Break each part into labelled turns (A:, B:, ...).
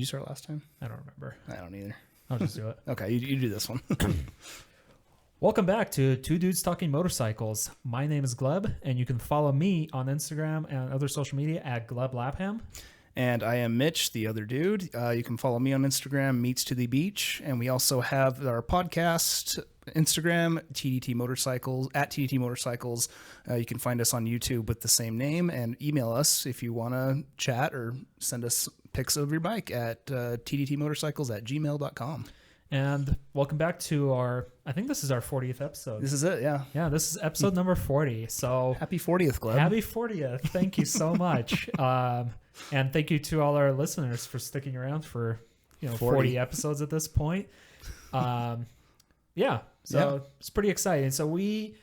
A: you start last time?
B: I don't remember.
A: I don't either.
B: I'll just do it.
A: Okay, you do this one.
B: Welcome back to Two Dudes Talking Motorcycles. My name is Gleb, and you can follow me on Instagram and other social media at Gleb Lapham.
A: And I am Mitch, the other dude. You can follow me on Instagram, Meets to the Beach. And we also have our podcast, Instagram, TDT Motorcycles, at TDT Motorcycles. You can find us on YouTube with the same name, and email us if you want to chat or send us pics of your bike at tdtmotorcycles@gmail.com.
B: And welcome back to I think this is our 40th episode.
A: This is it, yeah.
B: Yeah, this is episode number 40. So
A: happy 40th, Gleb.
B: Happy 40th. Thank you so much. And thank you to all our listeners for sticking around for 40 episodes at this point. It's pretty exciting. So we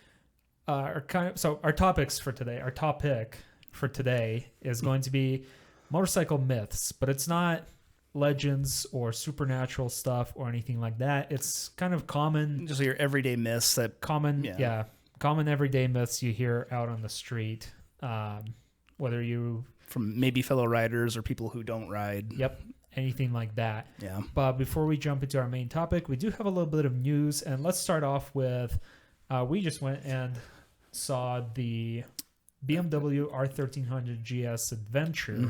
B: are our topics for today, our topic for today is going to be motorcycle myths, but it's not legends or supernatural stuff or anything like that. It's kind of common,
A: just your everyday myths
B: common everyday myths you hear out on the street, whether you
A: from maybe fellow riders or people who don't ride.
B: Yep, anything like that.
A: Yeah.
B: But before we jump into our main topic, we do have a little bit of news, and let's start off with we just went and saw the BMW R1300 GS Adventure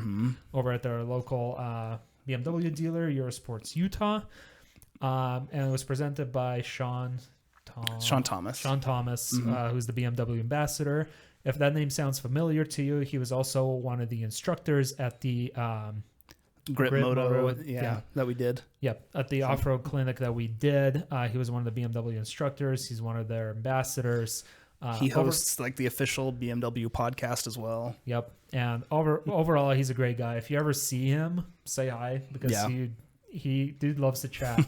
B: over at their local BMW dealer, Eurosports Utah, and it was presented by Sean Thomas, who's the BMW ambassador. If that name sounds familiar to you, he was also one of the instructors at the
A: Grit Moto that we did.
B: Yep, at the off-road clinic that we did. He was one of the BMW instructors. He's one of their ambassadors.
A: He hosts like the official BMW podcast as well.
B: Yep, and overall, he's a great guy. If you ever see him, say hi, because he loves to chat.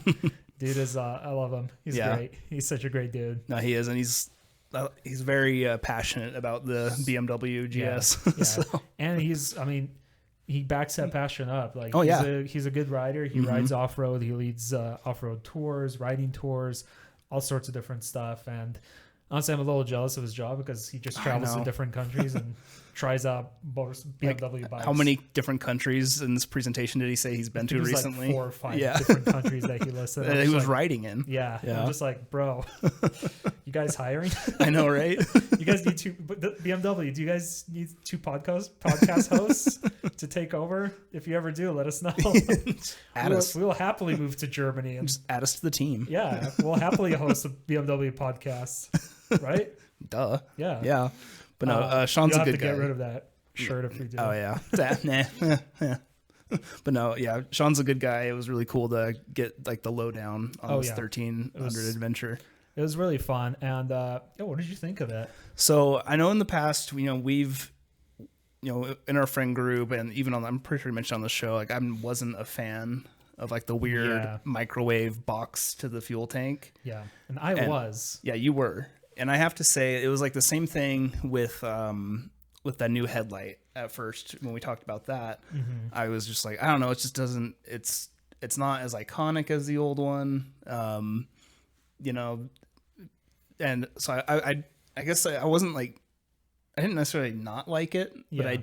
B: Dude is I love him. He's great. He's such a great dude.
A: No, he is, and he's very passionate about the BMW GS.
B: Yeah. So. And he backs that passion up. Like, he's a good rider. He rides off-road. He leads off-road tours, riding tours, all sorts of different stuff. And honestly, I'm a little jealous of his job because he just travels to different countries and tries out BMW bikes.
A: How many different countries in this presentation did he say he's been to recently?
B: Like 4 or 5 different countries that he listed.
A: That he was riding in.
B: Yeah. I'm just like, bro, you guys hiring?
A: I know, right?
B: You guys need BMW, do you guys need 2 podcast hosts to take over? If you ever do, let us know. We will happily move to Germany and
A: just add us to the team.
B: Yeah. We'll happily host a BMW podcast. Right?
A: Duh.
B: Yeah.
A: Yeah. But no, Sean's a good guy.
B: You'll have to get rid of that shirt if we do.
A: Oh, yeah. But no, yeah, Sean's a good guy. It was really cool to get like the lowdown on this 1300 adventure.
B: It was really fun. And what did you think of it?
A: So I know in the past, we've, in our friend group and even I'm pretty sure you mentioned on the show, like I wasn't a fan of like the weird microwave box to the fuel tank.
B: Yeah. And I was.
A: Yeah, you were. And I have to say, it was like the same thing with that new headlight at first. When we talked about that, I was just like, I don't know, it just doesn't, it's not as iconic as the old one. And so I guess I wasn't like, I didn't necessarily not like it, but I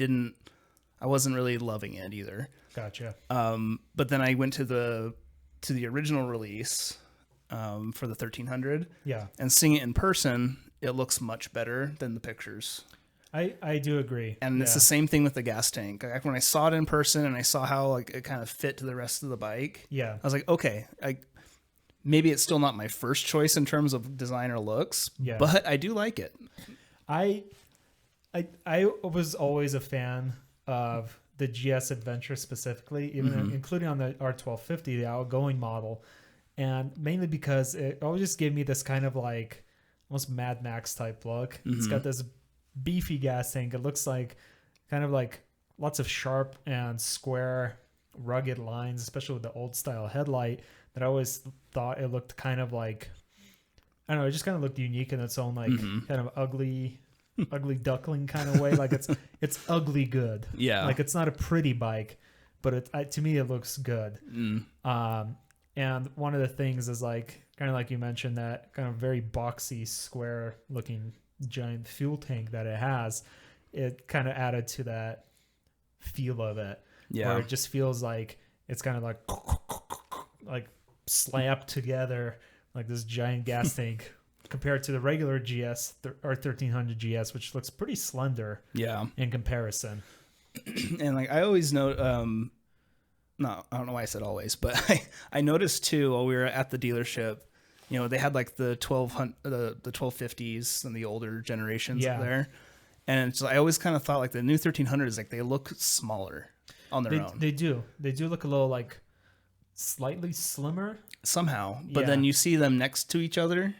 A: wasn't really loving it either.
B: Gotcha.
A: But then I went to the original release, for the 1300.
B: Yeah.
A: And seeing it in person, it looks much better than the pictures.
B: I do agree.
A: And it's the same thing with the gas tank. Like when I saw it in person and I saw how like it kind of fit to the rest of the bike.
B: Yeah.
A: I was like, okay, maybe it's still not my first choice in terms of design or looks, but I do like it.
B: I was always a fan of the GS Adventure specifically, even including on the R1250, the outgoing model. And mainly because it always just gave me this kind of like almost Mad Max type look. It's got this beefy gas tank. It looks like kind of like lots of sharp and square rugged lines, especially with the old style headlight, that I always thought it looked kind of like, I don't know, it just kind of looked unique in its own like kind of ugly duckling kind of way. Like it's ugly good.
A: Yeah.
B: Like it's not a pretty bike, but to me it looks good. And one of the things is like, kind of like you mentioned, that kind of very boxy, square looking giant fuel tank that it has. It kind of added to that feel of it.
A: Yeah.
B: Where it just feels like it's kind of like slapped together like this giant gas tank compared to the regular GS or 1300 GS, which looks pretty slender.
A: Yeah.
B: In comparison.
A: And like I always know, no, I don't know why I said always, but I noticed too while we were at the dealership, you know, they had like the 1250s and the older generations there. And so I always kind of thought like the new 1300s, like they look smaller on their own.
B: They do look a little like slightly slimmer
A: somehow, but then you see them next to each other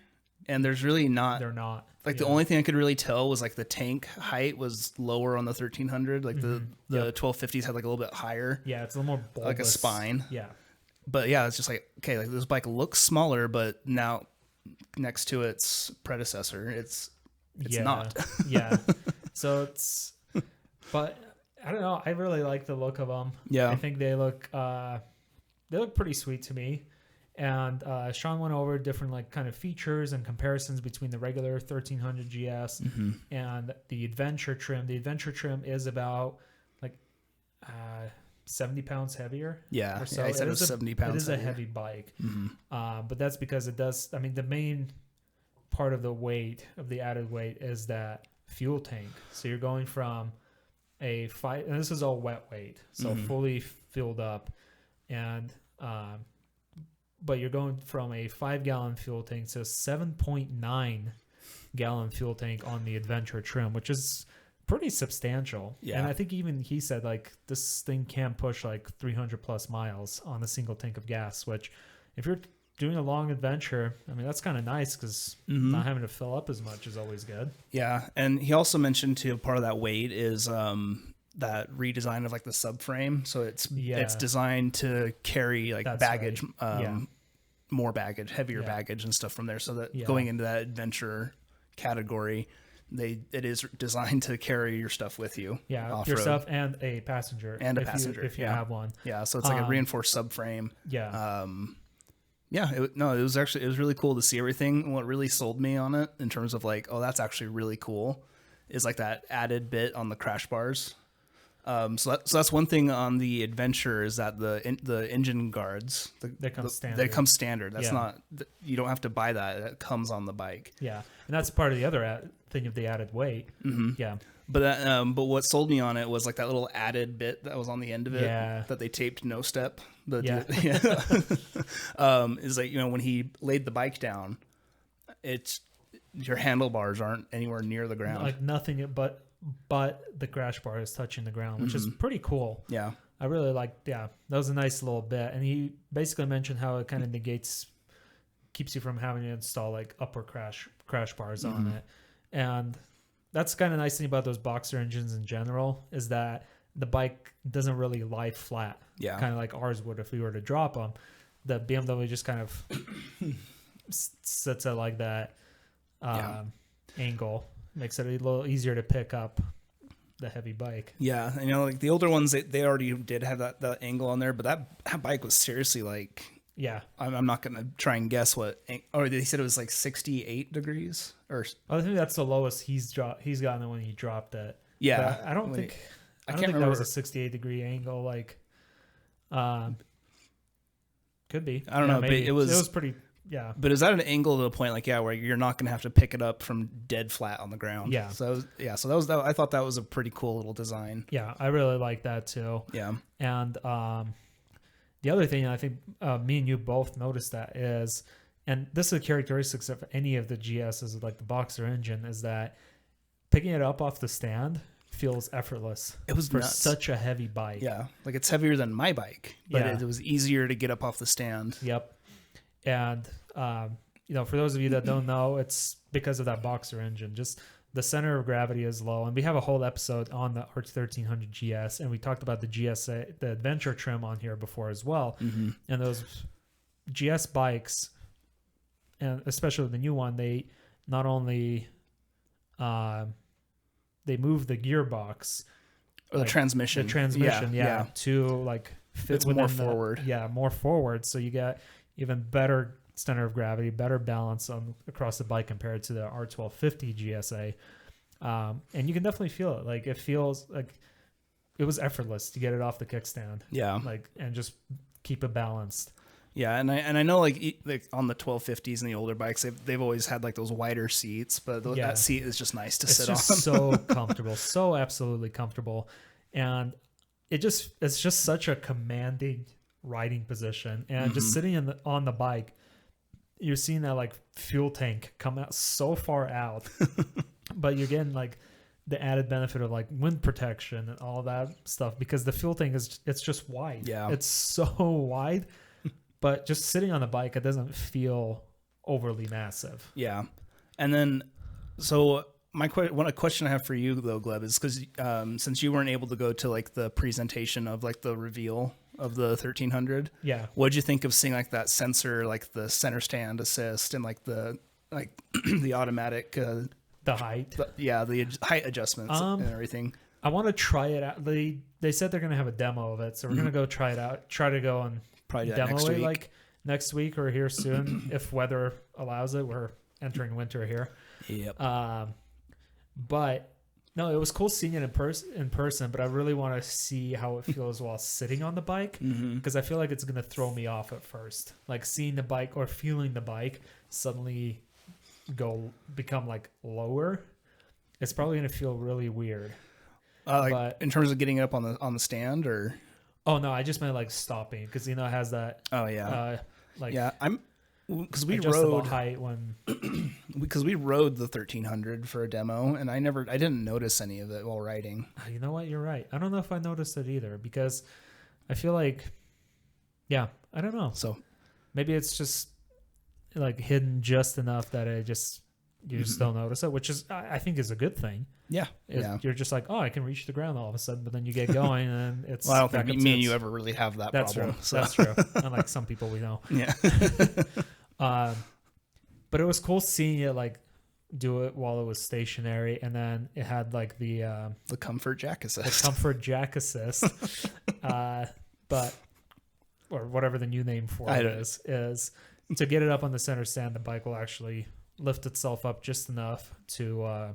A: and there's really not.
B: They're not.
A: Like the only thing I could really tell was like the tank height was lower on the 1300. Like the 1250s had like a little bit higher.
B: Yeah, it's a little more bulbous.
A: Like a spine.
B: Yeah.
A: But yeah, it's just like, okay, like this bike looks smaller, but now next to its predecessor, it's not.
B: Yeah. So but I don't know. I really like the look of them.
A: Yeah.
B: I think they look pretty sweet to me. And Sean went over different like kind of features and comparisons between the regular 1300 GS and the adventure trim. The adventure trim is about like 70 pounds heavier.
A: Yeah,
B: so.
A: I said it was 70 pounds.
B: It is
A: heavier.
B: a heavy bike, but that's because it does. I mean, the main part of the weight of the added weight is that fuel tank. So you're going from and this is all wet weight, so fully filled up, and but you're going from a 5-gallon fuel tank to a 7.9 gallon fuel tank on the adventure trim, which is pretty substantial.
A: Yeah.
B: And I think even he said like this thing can push like 300 plus miles on a single tank of gas, which if you're doing a long adventure, I mean, that's kind of nice because not having to fill up as much is always good.
A: Yeah. And he also mentioned too, part of that weight is that redesign of like the subframe. So it's designed to carry like baggage, more baggage, heavier baggage and stuff from there. So that going into that adventure category, it is designed to carry your stuff with you.
B: Yeah,
A: off-road.
B: Your stuff and a passenger. If you have one.
A: Yeah, so it's like a reinforced subframe.
B: Yeah.
A: It was really cool to see everything. And what really sold me on it in terms of like, oh, that's actually really cool, is like that added bit on the crash bars. So that's one thing on the adventure is that the engine guards
B: they come standard.
A: They come standard. That's not, you don't have to buy that. It comes on the bike.
B: Yeah, and that's part of the other thing of the added weight. Yeah.
A: But what sold me on it was like that little added bit that was on the end of it that they taped no step. Is like, you know, when he laid the bike down, your handlebars aren't anywhere near the ground.
B: Like nothing but the crash bar is touching the ground, which is pretty cool.
A: Yeah.
B: I really liked, that was a nice little bit. And he basically mentioned how it kind of keeps you from having to install like upper crash bars on it. And that's kind of nice thing about those boxer engines in general is that the bike doesn't really lie flat.
A: Yeah.
B: Kind of like ours would if we were to drop them. The BMW just kind of sits at like that angle. Makes it a little easier to pick up the heavy bike.
A: Yeah, you know, like the older ones, they already did have that angle on there, but that bike was seriously like, I'm not gonna try and guess what, or they said it was like 68 degrees, or
B: I think that's the lowest he's gotten when he dropped it.
A: Yeah,
B: but I don't think that was a 68 degree angle. Like, could be.
A: I don't know,
B: maybe.
A: But it was
B: pretty. Yeah.
A: But is that an angle to the point like, where you're not going to have to pick it up from dead flat on the ground?
B: Yeah.
A: So I thought that was a pretty cool little design.
B: Yeah. I really like that too.
A: Yeah.
B: And the other thing I think me and you both noticed that is, and this is a characteristic of any of the GSs, like the boxer engine, is that picking it up off the stand feels effortless.
A: It was
B: for
A: nuts.
B: Such a heavy bike.
A: Yeah. Like it's heavier than my bike, but it was easier to get up off the stand.
B: Yep. And, for those of you that don't know, it's because of that boxer engine. Just the center of gravity is low. And we have a whole episode on the R1300 GS. And we talked about the GSA, the adventure trim on here before as well. Mm-hmm. And those GS bikes, and especially the new one, they not only they move the gearbox.
A: Or the transmission.
B: To like fit
A: it's more forward.
B: More forward. So you get even better center of gravity, better balance across the bike compared to the R1250 GSA. And you can definitely feel it. Like it feels like it was effortless to get it off the kickstand.
A: Yeah.
B: Like, and just keep it balanced.
A: Yeah, and I know like on the 1250s and the older bikes, they've always had like those wider seats, but that seat is just nice to sit on. It's
B: just so comfortable, so absolutely comfortable, and it's just such a commanding riding position. And just sitting on the bike, you're seeing that like fuel tank come out so far out, but you're getting like the added benefit of like wind protection and all that stuff, because the fuel tank it's just wide.
A: Yeah,
B: it's so wide. But just sitting on the bike, it doesn't feel overly massive.
A: Yeah. And then, so one question I have for you though, Gleb, is because since you weren't able to go to like the presentation of like the reveal of the 1300,
B: yeah,
A: what'd you think of seeing like that sensor, like the center stand assist and like the the automatic
B: the height,
A: the height adjustments and everything?
B: I want to try it out. They said they're gonna have a demo of it, so we're gonna go try it out. Try to go and
A: probably
B: demo it like next week or here soon if weather allows it. We're entering winter here.
A: Yep.
B: But no, it was cool seeing it in person, but I really want to see how it feels while sitting on the bike, because I feel like it's going to throw me off at first. Like seeing the bike or feeling the bike suddenly become like lower. It's probably going to feel really weird.
A: But in terms of getting it up on the stand, or
B: oh no, I just meant like stopping, because it has that.
A: Oh yeah. Because we
B: rode height
A: because we rode the 1300 for a demo, and I didn't notice any of it while riding.
B: You know what? You're right. I don't know if I noticed it either, because I feel like, I don't know.
A: So
B: maybe it's just like hidden just enough that you just don't notice it, which is, I think, is a good thing.
A: Yeah.
B: You're just like, oh, I can reach the ground all of a sudden, but then you get going and it's.
A: Well, I don't think me and you ever really have that problem.
B: True. So. That's true. Unlike some people we know.
A: Yeah.
B: But it was cool seeing it like do it while it was stationary, and then it had like the
A: comfort jack assist.
B: The comfort jack assist, but or whatever the new name for it is to get it up on the center stand. The bike will actually lift itself up just enough to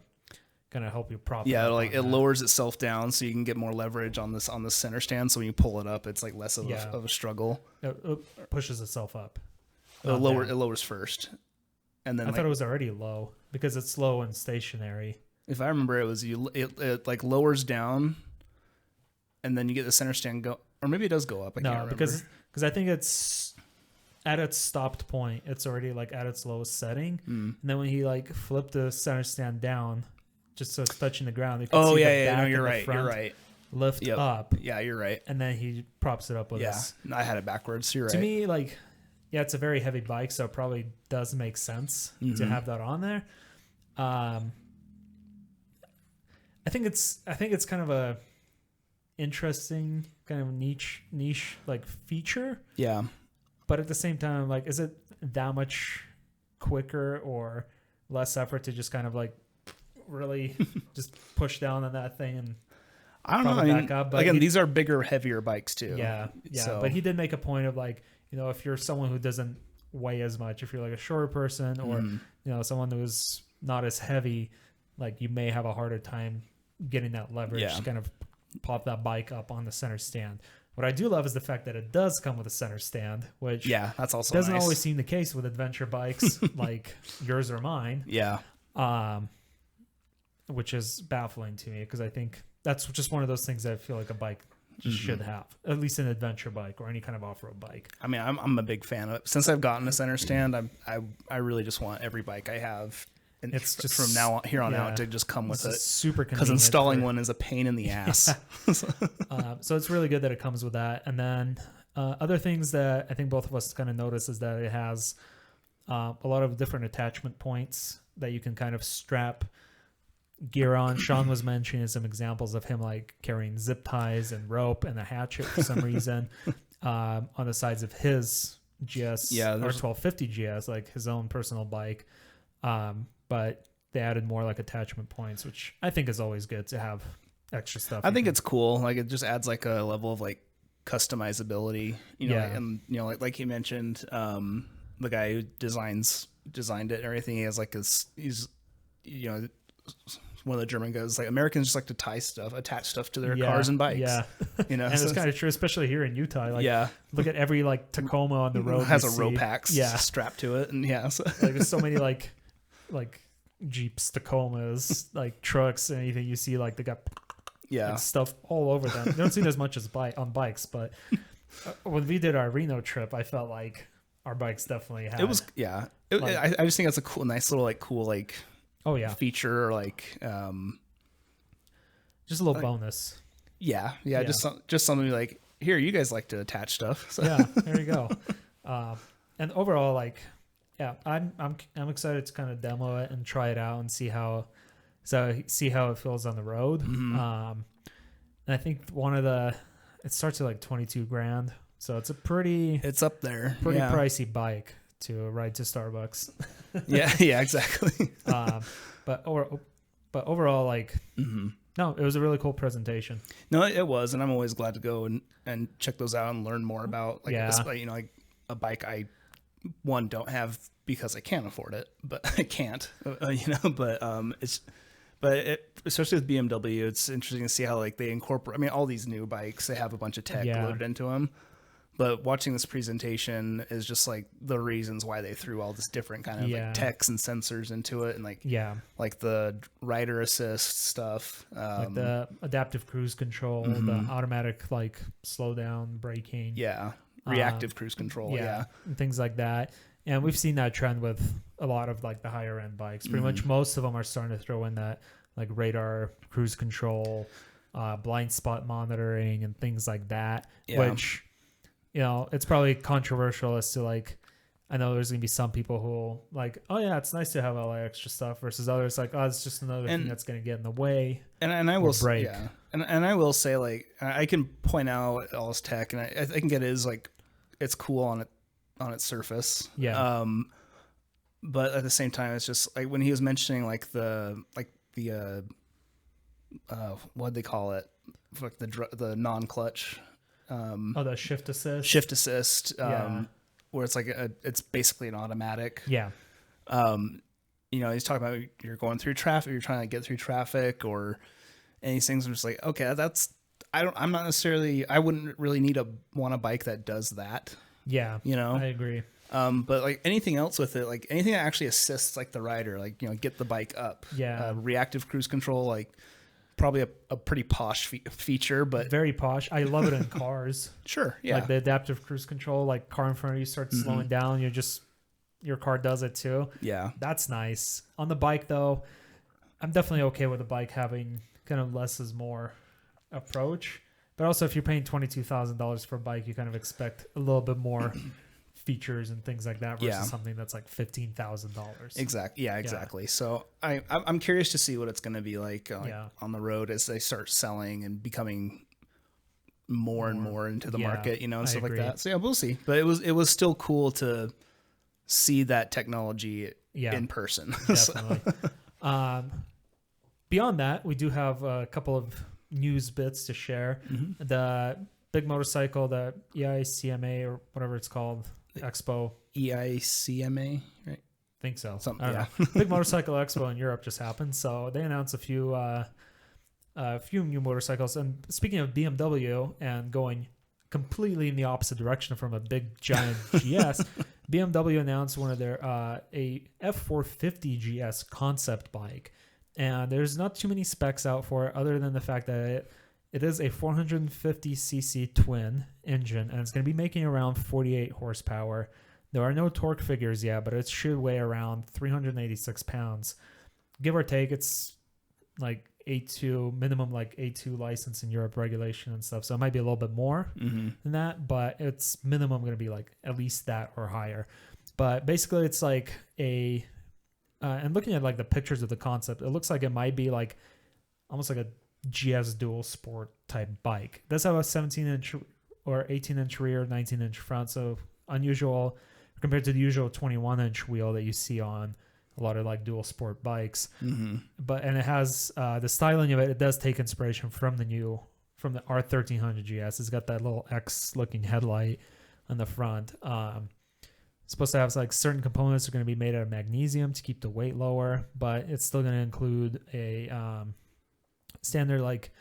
B: kind of help you prop.
A: Yeah, like it lowers itself down so you can get more leverage on the center stand. So when you pull it up, it's like less of a struggle.
B: It pushes itself up.
A: It lowers first, and then
B: I thought it was already low because it's low and stationary.
A: If I remember, it like lowers down, and then you get the center stand go, or maybe it does go up. I can't remember.
B: because I think it's at its stopped point. It's already like at its lowest setting, and then when he like flipped the center stand down, just so it's touching the ground. You can see the back
A: no,
B: and
A: you're
B: the
A: right.
B: front
A: You're right.
B: Lift up.
A: Yeah, you're right.
B: And then he props it up with his.
A: I had it backwards. You're right.
B: To me, like. Yeah, it's a very heavy bike, so it probably does make sense to have that on there. I think it's kind of a interesting kind of niche like feature.
A: Yeah.
B: But at the same time, like, is it that much quicker or less effort to just kind of like really just push down on that thing and
A: I don't know. I mean, but again, these are bigger, heavier bikes too.
B: Yeah. So. But he did make a point of like, if you're someone who doesn't weigh as much, if you're like a shorter person or, someone who's not as heavy, like you may have a harder time getting that leverage to kind of pop that bike up on the center stand. What I do love is the fact that it does come with a center stand, which
A: that's also
B: doesn't
A: nice.
B: always seem the case with adventure bikes like yours or mine.
A: Yeah.
B: Which is baffling to me because I think that's just one of those things that I feel like a bike should have, at least an adventure bike or any kind of off-road bike.
A: I mean, I'm a big fan of it. Since I've gotten a center stand, I really just want every bike I have, and it's just from now on out to just come with it.
B: Super convenient
A: because installing one is a pain in the ass.
B: So it's really good that it comes with that. And then other things that I think both of us kind of notice is that it has a lot of different attachment points that you can kind of strap gear on. Sean was mentioning some examples of him like carrying zip ties and rope and a hatchet for some reason on the sides of his GS or 1250 GS, like his own personal bike. But they added more like attachment points, which I think is always good to have extra stuff.
A: I think it's cool. Like it just adds like a level of like customizability, and like you mentioned, the guy who designed it and everything. He has like he's one of the German guys, like Americans just like to attach stuff to their cars and bikes.
B: Yeah.
A: You know,
B: and it's kind of true, especially here in Utah. Like,
A: yeah.
B: look at every like Tacoma on the road.
A: It has a Ropax strapped to it. And so.
B: Like there's so many like Jeeps, Tacomas, like trucks, and anything you see, like they got like, stuff all over them. You don't see it as much as on bikes, but when we did our Reno trip, I felt like our bikes definitely had.
A: It was I just think that's a nice little feature, or like
B: just a little bonus.
A: Yeah. Just something like, here, you guys like to attach stuff. So.
B: Yeah, there you go. And overall, like, yeah, I'm excited to kind of demo it and try it out and see how it feels on the road.
A: Mm-hmm.
B: And I think it starts at like $22,000, so it's it's
A: up there,
B: pretty pricey bike to ride to Starbucks.
A: yeah, exactly.
B: But overall, like, no, it was a really cool presentation.
A: No, it was, and I'm always glad to go and check those out and learn more about like like a bike I don't have because I can't afford it, but I can't, especially with BMW, it's interesting to see how like they incorporate. I mean, all these new bikes, they have a bunch of tech loaded into them. But watching this presentation is just like the reasons why they threw all this different kind of like techs and sensors into it, and like the rider assist stuff,
B: like the adaptive cruise control, the automatic like slow down braking,
A: reactive cruise control,
B: and things like that. And we've seen that trend with a lot of like the higher end bikes. Pretty much most of them are starting to throw in that like radar, cruise control, blind spot monitoring, and things like that, which. You know, it's probably controversial as to like, I know there's gonna be some people who will like, oh yeah, it's nice to have all that extra stuff, versus others like, oh, it's just another thing that's gonna get in the way. And I will say, and I will say, like, I can point out all this tech, and I think it is like, it's cool on its surface. Yeah. But at the same time, it's just like when he was mentioning like the what'd they call it, like the non-clutch. The shift assist,
A: where it's like it's basically an automatic.
B: Yeah.
A: He's talking about you're going through traffic, you're trying to get through traffic, or any these things. I'm just like, okay, I wouldn't really want a bike that does that.
B: Yeah. I agree.
A: But like anything else with it, like anything that actually assists like the rider, like, get the bike up.
B: Yeah.
A: Reactive cruise control, like, probably a pretty posh feature, but
B: very posh. I love it in cars.
A: Sure. Yeah.
B: Like the adaptive cruise control, like car in front of you starts slowing down. Your car does it too.
A: Yeah.
B: That's nice. On the bike though, I'm definitely okay with the bike having kind of less is more approach. But also if you're paying $22,000 for a bike, you kind of expect a little bit more features and things like that versus something that's like $15,000.
A: Exactly. Yeah, exactly. Yeah. So I'm curious to see what it's going to be like on the road as they start selling and becoming more and more into the market, and stuff like that. So yeah, we'll see. But it was still cool to see that technology in person.
B: Definitely. Beyond that, we do have a couple of news bits to share. The big motorcycle, the EICMA or whatever it's called, Expo.
A: EICMA, right?
B: Think so.
A: Something, yeah.
B: Big motorcycle expo in Europe just happened, so they announced a few new motorcycles. And speaking of BMW and going completely in the opposite direction from a big giant GS, BMW announced one of their a F450 GS concept bike, and there's not too many specs out for it other than the fact that it is a 450cc twin engine, and it's going to be making around 48 horsepower. There are no torque figures yet, but it should weigh around 386 pounds. Give or take, it's like A2, minimum like A2 license in Europe regulation and stuff. So it might be a little bit more than that, but it's minimum going to be like at least that or higher. But basically it's like and looking at like the pictures of the concept, it looks like it might be like almost like a GS dual sport type bike. It does have a 17-inch or 18-inch rear, 19-inch front, so unusual compared to the usual 21-inch wheel that you see on a lot of like dual sport bikes. But and it has the styling of it. It does take inspiration from the R1300 GS. It's got that little X looking headlight on the front. supposed to have like certain components are going to be made out of magnesium to keep the weight lower, but it's still going to include a standard like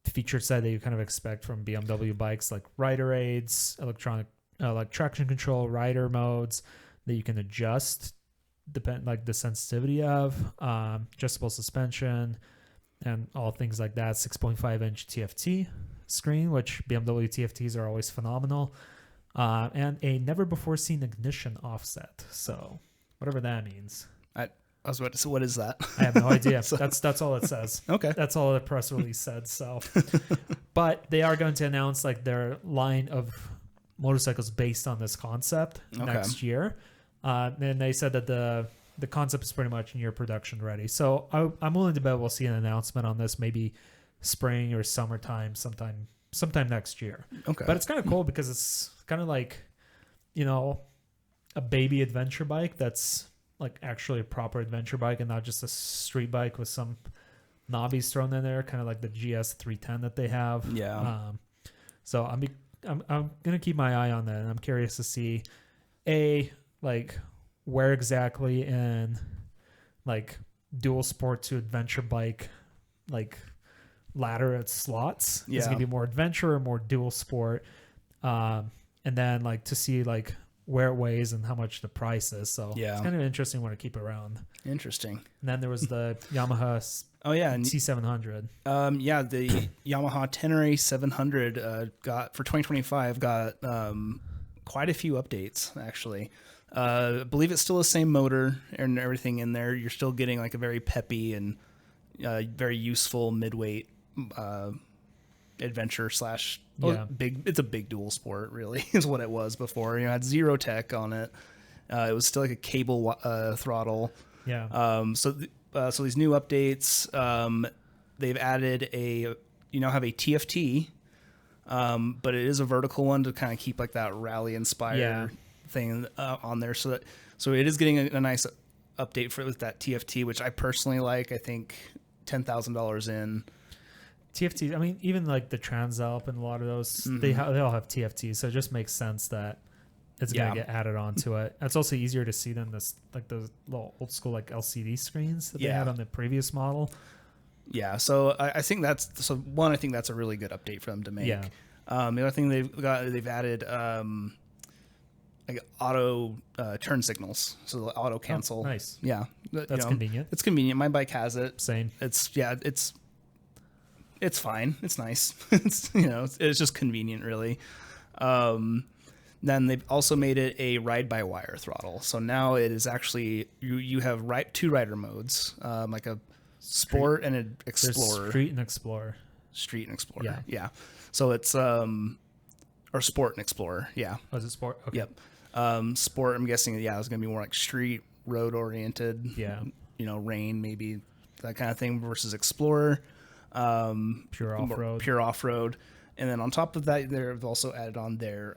B: feature set that you kind of expect from BMW bikes, like rider aids, like traction control, rider modes that you can adjust depend like the sensitivity of, adjustable suspension, and all things like that. 6.5 inch TFT screen, which BMW TFTs are always phenomenal, and a never before seen ignition offset. So whatever that means.
A: I was about to say, what is that?
B: I have no idea. That's all it says.
A: Okay.
B: That's all the press release said. So, but they are going to announce like their line of motorcycles based on this concept next year. And they said that the concept is pretty much near production ready. So I'm willing to bet we'll see an announcement on this maybe spring or summertime, sometime next year.
A: Okay.
B: But it's kind of cool because it's kind of like, you know, a baby adventure bike that's like actually a proper adventure bike and not just a street bike with some knobbies thrown in there, kind of like the GS 310 that they have.
A: Yeah.
B: So I'm gonna keep my eye on that, and I'm curious to see like where exactly in like dual sport to adventure bike like ladder it slots. Is it gonna be more adventure or more dual sport? And then like to see like where it weighs and how much the price is. So it's kind of interesting one to keep around.
A: Interesting.
B: And then there was the Yamaha C700.
A: The Yamaha Tenere 700 got for 2025 got quite a few updates actually. I believe it's still the same motor and everything in there. You're still getting like a very peppy and very useful midweight adventure slash big. It's a big dual sport, really, is what it was before. You know, it had zero tech on it. It was still like a cable throttle.
B: Yeah.
A: So these new updates, they've added you now have a TFT, but it is a vertical one to kind of keep like that rally inspired thing on there. So it is getting a nice update with that TFT, which I personally like. I think $10,000 in.
B: TFT, I mean, even like the Transalp and a lot of those, they all have TFT, so it just makes sense that it's gonna get added onto it. It's also easier to see than this, like the little old school like LCD screens that they had on the previous model. Yeah,
A: so I think that's I think that's a really good update for them to make.
B: Yeah.
A: The other thing they've added like auto turn signals, so the auto cancel.
B: Oh, nice.
A: Yeah,
B: that's convenient.
A: It's convenient. My bike has it.
B: Same.
A: It's fine. It's nice. It's just convenient, really. Then they've also made it a ride-by-wire throttle. So now it is actually you have two rider modes, like a sport and an explorer.
B: There's street and explorer.
A: Street and explorer. Yeah. So it's or sport and explorer. Yeah.
B: Oh, is it sport? Okay.
A: Yep. Sport. I'm guessing. Yeah, it's gonna be more like street, road oriented.
B: Yeah.
A: Rain maybe, that kind of thing, versus explorer.
B: Pure
A: off-road. And then on top of that, they've also added on their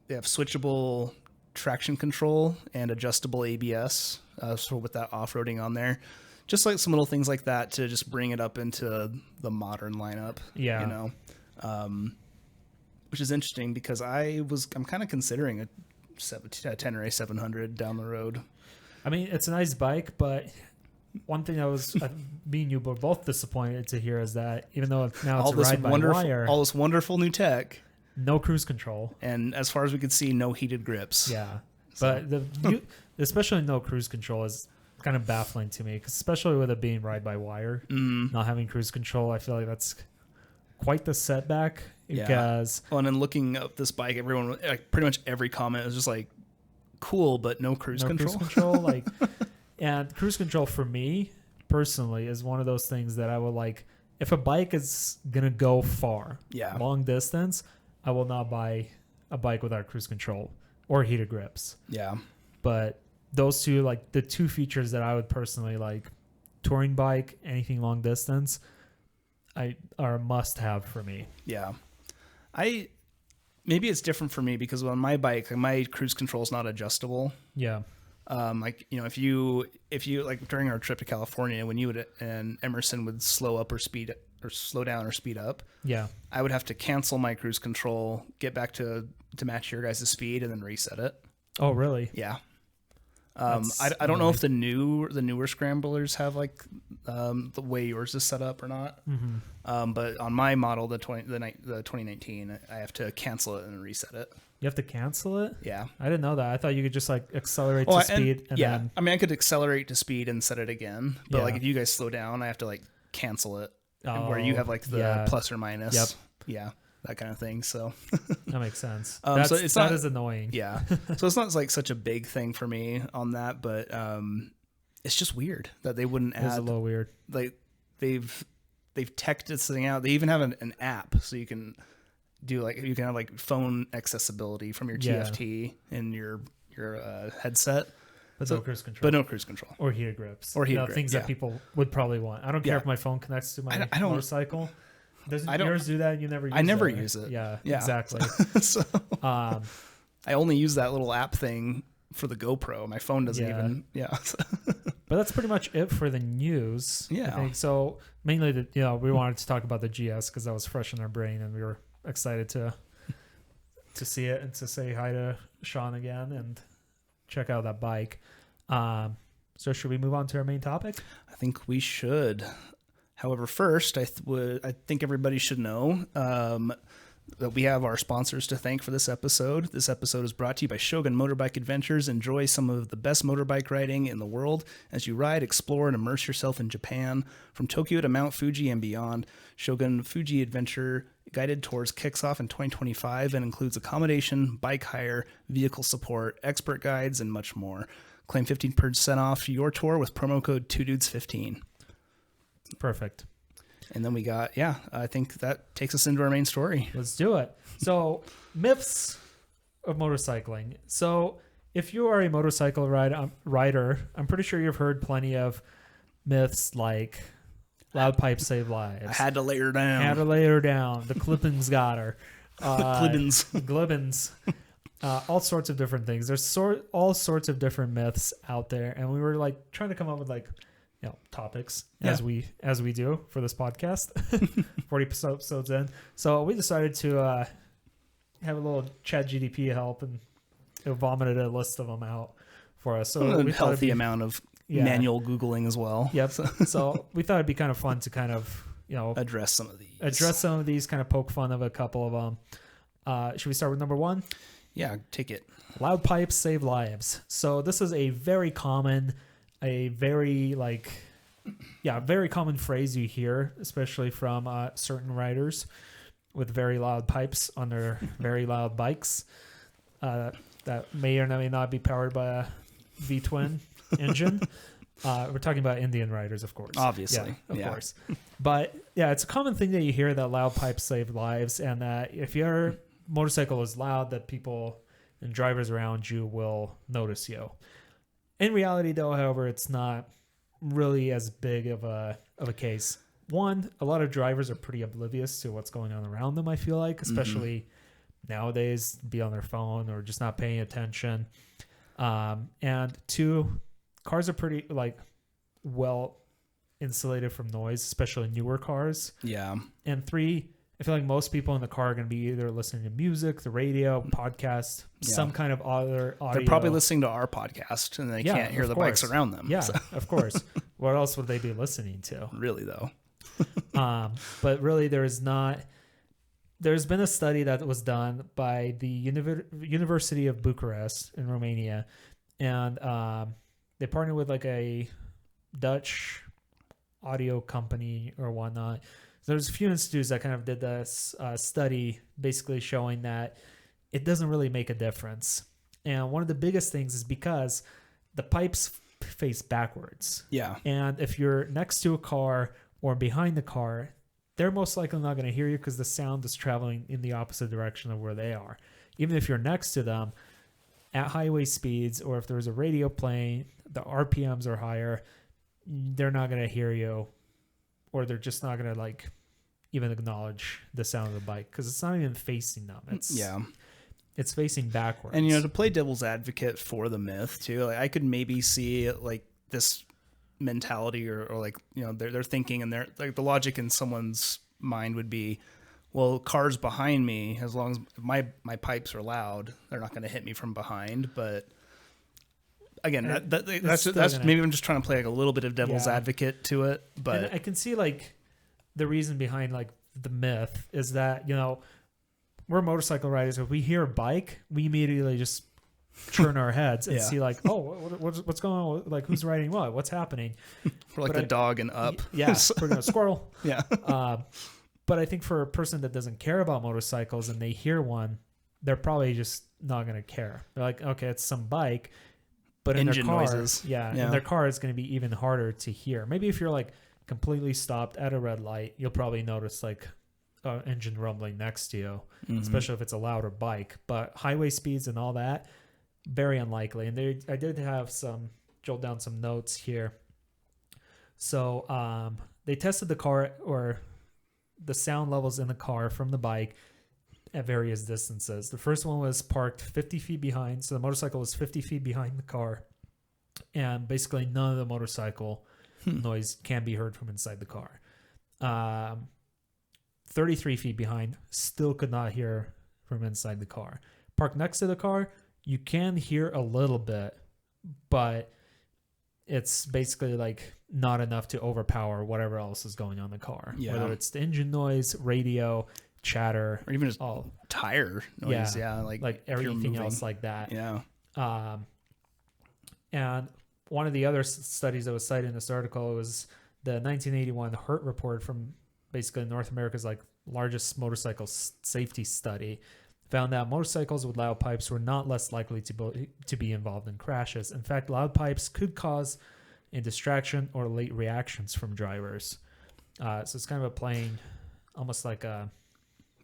A: they have switchable traction control and adjustable ABS, so with that off-roading on there, just like some little things like that to just bring it up into the modern lineup. Which is interesting because I'm kind of considering a Tenere 700 down the road.
B: I mean, it's a nice bike, but one thing I was, me and you were both disappointed to hear is that even though now it's ride-by-wire,
A: all this wonderful new tech,
B: no cruise control,
A: and as far as we could see, no heated grips.
B: Yeah, so. But especially no cruise control is kind of baffling to me, because especially with it being ride-by-wire, not having cruise control, I feel like that's quite the setback. Because
A: and then looking up this bike, everyone, like pretty much every comment was just like, "Cool, but no cruise control."
B: Like. And cruise control for me personally is one of those things that I will like. If a bike is gonna go far, long distance, I will not buy a bike without cruise control or heated grips.
A: Yeah.
B: But those two, like the two features that I would personally like, touring bike, anything long distance, are a must have for me.
A: Yeah. Maybe it's different for me because on my bike, my cruise control is not adjustable.
B: Yeah.
A: If you like during our trip to California, when you and Emerson would slow up or speed or slow down or speed up,
B: Yeah.
A: I would have to cancel my cruise control, get back to match your guys' speed, and then reset it.
B: Oh, really?
A: Yeah.
B: That's
A: I don't know if the newer scramblers have like the way yours is set up or not. But on my model, the 2019, I have to cancel it and reset it.
B: You have to cancel it?
A: Yeah.
B: I didn't know that. I thought you could just like accelerate to speed and
A: yeah.
B: then...
A: I mean, I could accelerate to speed and set it again, but
B: Yeah.
A: like if you guys slow down, I have to like cancel it, where
B: Oh,
A: you have like the
B: yeah.
A: plus or minus.
B: Yep.
A: Yeah. That kind of thing. So
B: That makes sense.
A: so it's
B: that
A: not
B: is annoying.
A: yeah. So it's not like such a big thing for me on that, but it's just weird that they wouldn't
B: It was
A: add
B: a little weird.
A: like they've teched this thing out. They even have an app so you can do like you can have like phone accessibility from your
B: Yeah.
A: TFT in your headset,
B: But no cruise control.
A: but no cruise control.
B: Or heated grips.
A: Or heated grip,
B: things
A: yeah.
B: that people would probably want. I don't care
A: Yeah.
B: if my phone connects to my
A: I don't-
B: motorcycle. Doesn't
A: I don't-
B: yours do that? You never use it?
A: I never use it.
B: Yeah,
A: Yeah.
B: exactly.
A: So
B: Um,
A: I only use that little app thing for the GoPro. My phone doesn't
B: Yeah.
A: even. Yeah.
B: but that's pretty much it for the news.
A: Yeah.
B: I think. So mainly, we wanted to talk about the GS because that was fresh in our brain, and we were excited to see it and to say hi to Sean again and check out that bike. So should we move on to our main topic?
A: I think we should. However, first, I think everybody should know that we have our sponsors to thank for this episode. This episode is brought to you by Shogun Motorbike Adventures. Enjoy some of the best motorbike riding in the world as you ride, explore, and immerse yourself in Japan. From Tokyo to Mount Fuji and beyond, Shogun Fuji Adventure guided tours kicks off in 2025 and includes accommodation, bike hire, vehicle support, expert guides, and much more. Claim 15% off your tour with promo code 2dudes15.
B: Perfect.
A: And then we got, I think that takes us into our main story.
B: Let's do it. So, myths of motorcycling. So, if you are a motorcycle rider, I'm pretty sure you've heard plenty of myths like loud pipes save lives.
A: I had to lay her down.
B: Had to lay her down. The Clippins got her. Glibbins. All sorts of different things. There's all sorts of different myths out there, and we were like trying to come up with like topics as we do for this podcast. 40 episodes in, so we decided to have a little chat GDP help, and it vomited a list of them out for us. So
A: a healthy amount of manual Googling as well.
B: Yep. So we thought it'd be kind of fun to kind of
A: address some of these,
B: kind of poke fun of a couple of them. Should we start with number one?
A: Yeah, take it.
B: Loud pipes save lives. So this is a very common phrase you hear, especially from certain riders with very loud pipes on their very loud bikes that may or may not be powered by a V-twin engine. We're talking about Indian riders, of course.
A: Obviously.
B: Of course. But yeah, it's a common thing that you hear that loud pipes save lives, and that if your motorcycle is loud, that people and drivers around you will notice you. In reality, though, however, it's not really as big of a case. One, a lot of drivers are pretty oblivious to what's going on around them, I feel like, especially nowadays, be on their phone or just not paying attention. And two, cars are pretty well insulated from noise, especially newer cars.
A: Yeah.
B: And three, I feel like most people in the car are going to be either listening to music, the radio, podcast, some kind of other audio.
A: They're probably listening to our podcast and they can't hear the bikes around them.
B: Yeah, of course. What else would they be listening to?
A: Really, though.
B: But really, there's been a study that was done by the University of Bucharest in Romania, and they partnered with like a Dutch audio company or whatnot. There's a few institutes that kind of did this study basically showing that it doesn't really make a difference. And one of the biggest things is because the pipes face backwards.
A: Yeah.
B: And if you're next to a car or behind the car, they're most likely not going to hear you because the sound is traveling in the opposite direction of where they are. Even if you're next to them at highway speeds, or if there's a radio playing, the RPMs are higher, they're not going to hear you, or they're just not going to even acknowledge the sound of the bike because it's not even facing them. It's facing backwards.
A: And to play devil's advocate for the myth too, I could maybe see this mentality or like, you know, they're thinking, and they're like, the logic in someone's mind would be, well, cars behind me, as long as my pipes are loud, they're not going to hit me from behind. But again, that's maybe I'm just trying to play like a little bit of devil's advocate to it. But
B: and I can see like the reason behind like the myth is that, you know, we're motorcycle riders. If we hear a bike, we immediately just turn our heads and see like, oh, what's going on? Like, who's riding what? What's happening?
A: For like the dog and Up.
B: Yeah, we're going to squirrel.
A: Yeah.
B: But I think for a person that doesn't care about motorcycles and they hear one, they're probably just not going to care. They're like, okay, it's some bike. But in
A: engine
B: their car,
A: noises.
B: In their car, it's going to be even harder to hear. Maybe if you're like completely stopped at a red light, you'll probably notice like an engine rumbling next to you, especially if it's a louder bike. But highway speeds and all that, very unlikely. And I did have jot down some notes here. So they tested the car or the sound levels in the car from the bike at various distances. The first one was parked 50 feet behind. So the motorcycle was 50 feet behind the car. And basically none of the motorcycle noise can be heard from inside the car. 33 feet behind, still could not hear from inside the car. Parked next to the car, you can hear a little bit, but it's basically like not enough to overpower whatever else is going on in the car. Yeah. Whether it's the engine noise, radio, chatter,
A: or even just tire noise. Yeah.
B: Like everything else like that.
A: Yeah.
B: And one of the other studies that was cited in this article was the 1981 Hurt report from basically North America's like largest motorcycle safety study. Found that motorcycles with loud pipes were not less likely to be involved in crashes. In fact, loud pipes could cause a distraction or late reactions from drivers. So it's kind of almost like a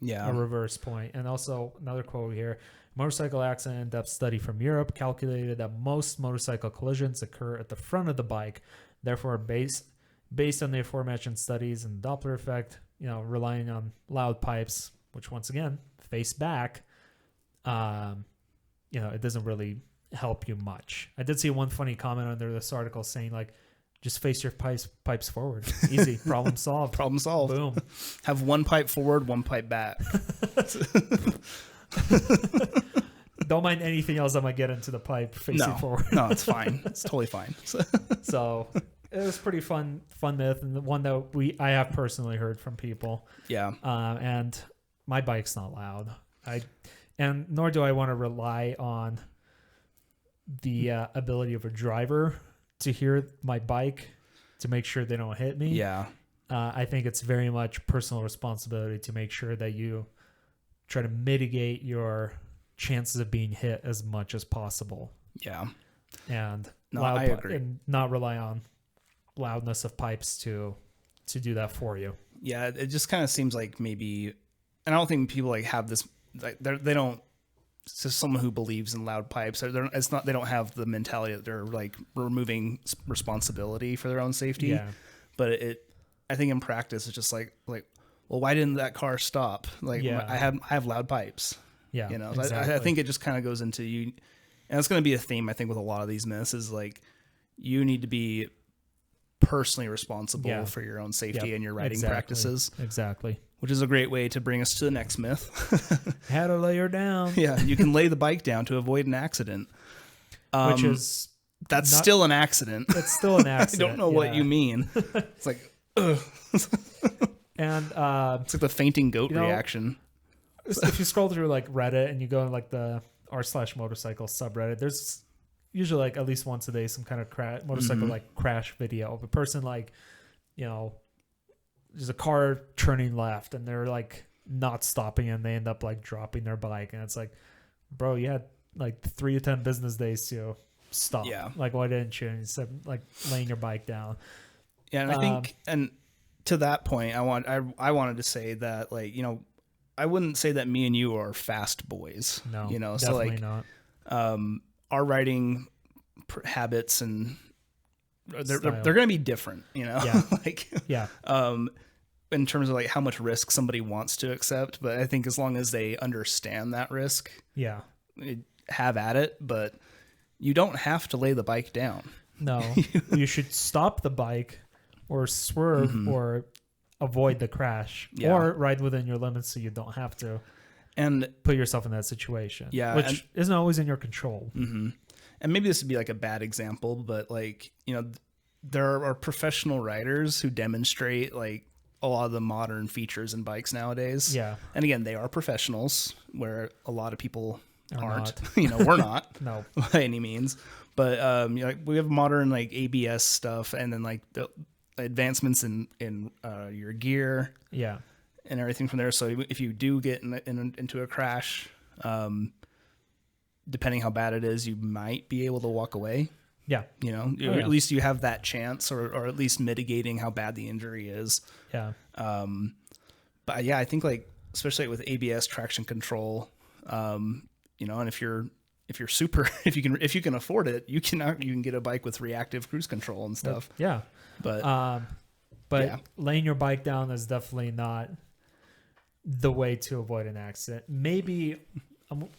B: reverse point. And also another quote here: motorcycle accident in-depth study from Europe calculated that most motorcycle collisions occur at the front of the bike. Therefore, based on the aforementioned studies and Doppler effect, you know, relying on loud pipes, which once again face back, you know, it doesn't really help you much. I did see one funny comment under this article saying like, just face your pipes forward. Easy. Problem solved.
A: Problem solved.
B: Boom.
A: Have one pipe forward, one pipe back.
B: Don't mind anything else that might get into the pipe facing forward.
A: No, it's fine. It's totally fine.
B: So it was pretty fun myth, and the one that I have personally heard from people.
A: Yeah.
B: And my bike's not loud. And nor do I want to rely on the ability of a driver to hear my bike to make sure they don't hit me.
A: Yeah.
B: I think it's very much personal responsibility to make sure that you try to mitigate your chances of being hit as much as possible.
A: Yeah.
B: And
A: I agree.
B: And not rely on loudness of pipes to do that for you.
A: Yeah, it just kind of seems like maybe, and I don't think people like have this, like they don't. It's just someone who believes in loud pipes. They don't have the mentality that they're like removing responsibility for their own safety.
B: Yeah.
A: But I think in practice it's just like, well, why didn't that car stop? Like I have loud pipes.
B: Yeah.
A: You know,
B: exactly.
A: I think it just kind of goes into you, and it's going to be a theme I think with a lot of these myths is like you need to be personally responsible for your own safety and your riding practices.
B: Exactly.
A: Which is a great way to bring us to the next myth.
B: How to lay her down.
A: Yeah, you can lay the bike down to avoid an accident. That's still an accident.
B: It's still an accident.
A: I don't know what you mean. It's like, ugh.
B: And
A: it's like the fainting goat reaction.
B: If you scroll through like Reddit and you go in like the r/motorcycle subreddit, there's usually like at least once a day some kind of motorcycle like crash video of a person like, you know, there's a car turning left and they're like not stopping and they end up like dropping their bike, and it's like, bro, you had like 3 to 10 business days to stop.
A: Yeah.
B: Like, why didn't you? Instead of like laying your bike down.
A: Yeah, and I think, and to that point, I wanted to say that, like, you know, I wouldn't say that me and you are fast boys.
B: No,
A: you know,
B: definitely
A: so like,
B: not.
A: Our riding habits and they're going to be different, you know.
B: Yeah.
A: Like,
B: yeah.
A: In terms of like how much risk somebody wants to accept, but I think as long as they understand that risk,
B: yeah,
A: have at it. But you don't have to lay the bike down.
B: No, you should stop the bike or swerve or avoid the crash or ride within your limits so you don't have to
A: and
B: put yourself in that situation.
A: Yeah,
B: which isn't always in your control.
A: And maybe this would be like a bad example, but like, there are professional riders who demonstrate like a lot of the modern features in bikes nowadays.
B: Yeah.
A: And again, they are professionals where a lot of people aren't.
B: Not.
A: We're not.
B: No.
A: By any means. But like we have modern like ABS stuff, and then like the advancements in your gear.
B: Yeah.
A: And everything from there. So if you do get into a crash, depending how bad it is, you might be able to walk away.
B: Yeah.
A: At least you have that chance, or at least mitigating how bad the injury is.
B: Yeah.
A: But yeah, I think like, especially with ABS traction control, and if you can afford it, you can get a bike with reactive cruise control and stuff.
B: Yeah.
A: But
B: laying your bike down is definitely not the way to avoid an accident. Maybe,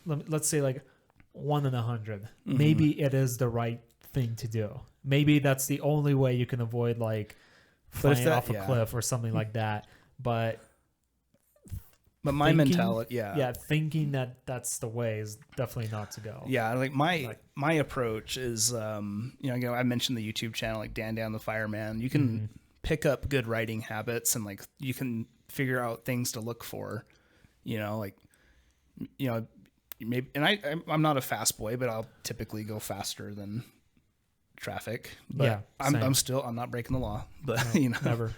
B: let's say like 1 in 100. Maybe it is the right thing to do. Maybe that's the only way you can avoid like flying off a cliff or something like that. But
A: my mentality,
B: thinking that that's the way is definitely not to go.
A: Yeah, like my approach is, I mentioned the YouTube channel, like Dan the Fireman. You can pick up good riding habits, and like you can figure out things to look for. Maybe, and I'm not a fast boy, but I'll typically go faster than traffic. But I'm not breaking the law, but
B: never.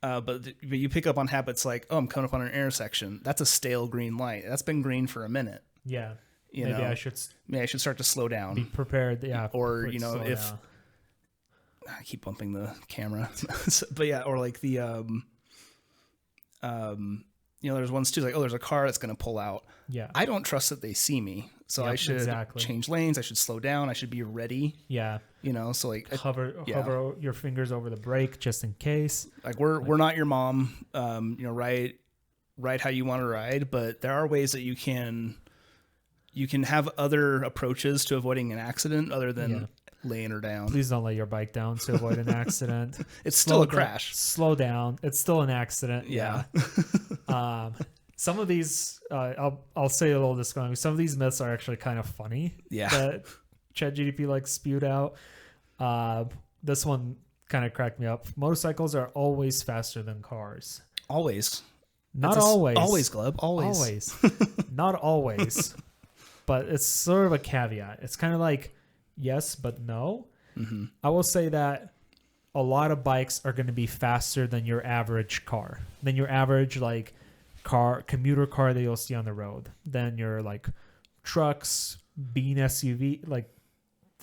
A: But you pick up on habits like, I'm coming up on an intersection. That's a stale green light. That's been green for a minute.
B: Yeah.
A: Maybe
B: I should
A: start to slow down.
B: Be prepared. Yeah.
A: Or, if I keep bumping the camera, but yeah, or like the, there's ones too, like, there's a car that's going to pull out.
B: Yeah.
A: I don't trust that they see me. So I should change lanes. I should slow down. I should be ready.
B: Yeah.
A: So like
B: hover your fingers over the brake just in case.
A: Like we're not your mom. Ride how you want to ride, but there are ways that you can have other approaches to avoiding an accident other than laying her down.
B: Please don't lay your bike down to avoid an accident.
A: It's still a crash.
B: Slow down. It's still an accident.
A: Yeah.
B: Some of these, I'll say a little disclaimer. Some of these myths are actually kind of funny.
A: Yeah.
B: That ChatGPT spewed out. This one kind of cracked me up. Motorcycles are always faster than cars.
A: Always.
B: Not always.
A: Always, Gleb. Always.
B: Always. Not always. But it's sort of a caveat. It's kind of like yes, but no. Mm-hmm. I will say that a lot of bikes are going to be faster than your average car, than your average commuter car that you'll see on the road, than your trucks, bean SUV,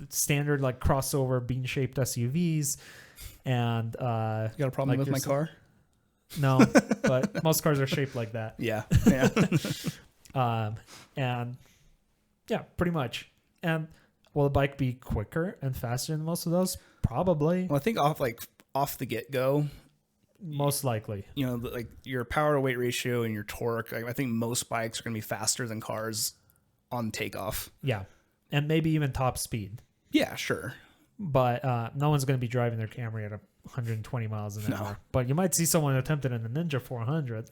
B: standard crossover bean shaped SUVs. And
A: you got a problem with my car?
B: No, but most cars are shaped like that.
A: Yeah.
B: And yeah, pretty much. And will the bike be quicker and faster than most of those? Probably.
A: Well, I think off the get go,
B: most likely.
A: Your power to weight ratio and your torque. I think most bikes are going to be faster than cars on takeoff.
B: Yeah, and maybe even top speed.
A: Yeah, sure.
B: But no one's going to be driving their Camry at 120 miles an hour. But you might see someone attempt it in the Ninja 400.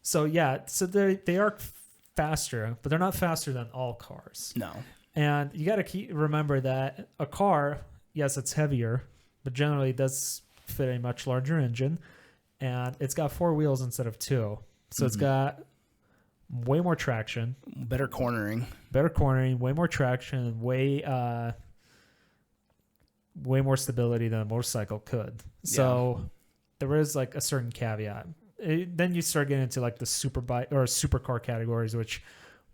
B: So they are faster, but they're not faster than all cars.
A: No.
B: And you got to remember that a car, yes, it's heavier, but generally it does fit a much larger engine, and it's got 4 wheels instead of 2. So It's got way more traction,
A: better cornering,
B: way more traction, way more stability than a motorcycle could. So there is a certain caveat. Then you start getting into the super bike or supercar categories, which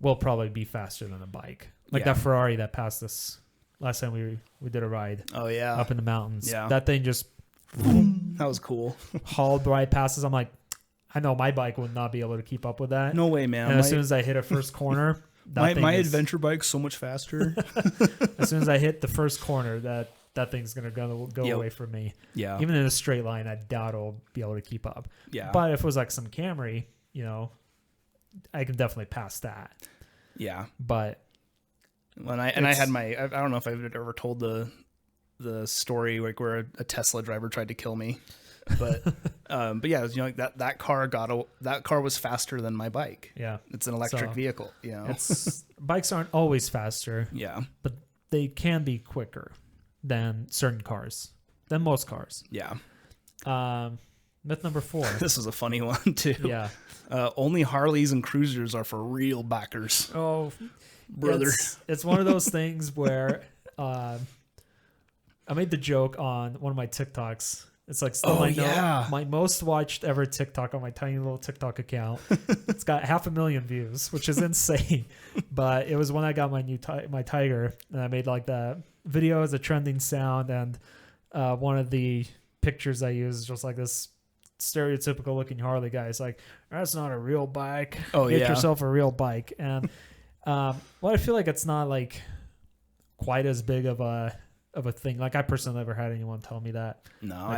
B: will probably be faster than a bike. That Ferrari that passed us last time we did a ride.
A: Oh yeah,
B: up in the mountains.
A: Yeah,
B: that thing just
A: that was cool.
B: Hauled right past us. I'm like, I know my bike would not be able to keep up with that.
A: No way, man.
B: And as soon as I hit a first corner,
A: my adventure bike's so much faster.
B: As soon as I hit the first corner, that thing's gonna go away from me.
A: Yeah.
B: Even in a straight line, I doubt it'll be able to keep up.
A: Yeah.
B: But if it was some Camry, I can definitely pass that.
A: Yeah.
B: But
A: I had my, I don't know if I've ever told the story like where a Tesla driver tried to kill me, but yeah, you know, like that car was faster than my bike.
B: Yeah,
A: it's an electric vehicle. You know,
B: bikes aren't always faster.
A: Yeah,
B: but they can be quicker than certain cars, than most cars.
A: Yeah.
B: Myth number 4.
A: This was a funny one too.
B: Yeah.
A: Only Harleys and cruisers are for real bikers.
B: Oh,
A: brother.
B: It's one of those things where I made the joke on one of my TikToks. It's like still my most watched ever TikTok on my tiny little TikTok account. It's got 500,000 views, which is insane. But it was when I got my new my Tiger, and I made like the video as a trending sound, and one of the pictures I used is just like this stereotypical looking Harley guy. It's like, that's not a real bike. Get yourself a real bike. And well, I feel like it's not like quite as big of a thing. Like, I personally never had anyone tell me that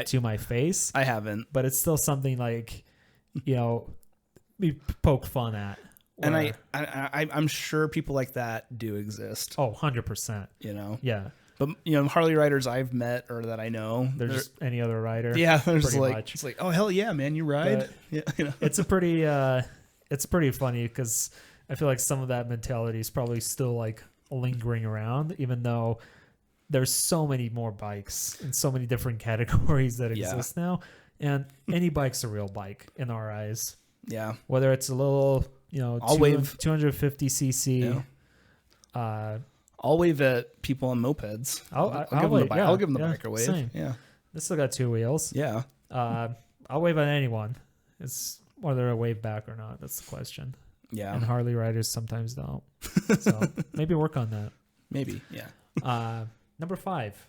B: to my face.
A: I haven't,
B: but it's still something like, you know, we poke fun at.
A: And I'm sure people like that do exist.
B: Oh, 100%.
A: You know?
B: Yeah.
A: But, you know, Harley riders I've met or that I know,
B: they're just any other rider.
A: Yeah, there's like
B: much.
A: It's like, oh hell yeah, man, you ride.
B: But
A: yeah, you know?
B: It's pretty funny because I feel like some of that mentality is probably still like lingering around, even though there's so many more bikes in so many different categories that exist now, and any bike's a real bike in our eyes.
A: Yeah,
B: whether it's a little, you know, 250 cc. Yeah.
A: I'll wave at people on mopeds. I'll give them the bike. I'll give them the biker wave.
B: Same.
A: Yeah.
B: This still got 2 wheels.
A: Yeah.
B: I'll wave at anyone. It's whether I wave back or not. That's the question.
A: Yeah.
B: And Harley riders sometimes don't. So maybe work on that.
A: Maybe. Yeah.
B: Number 5.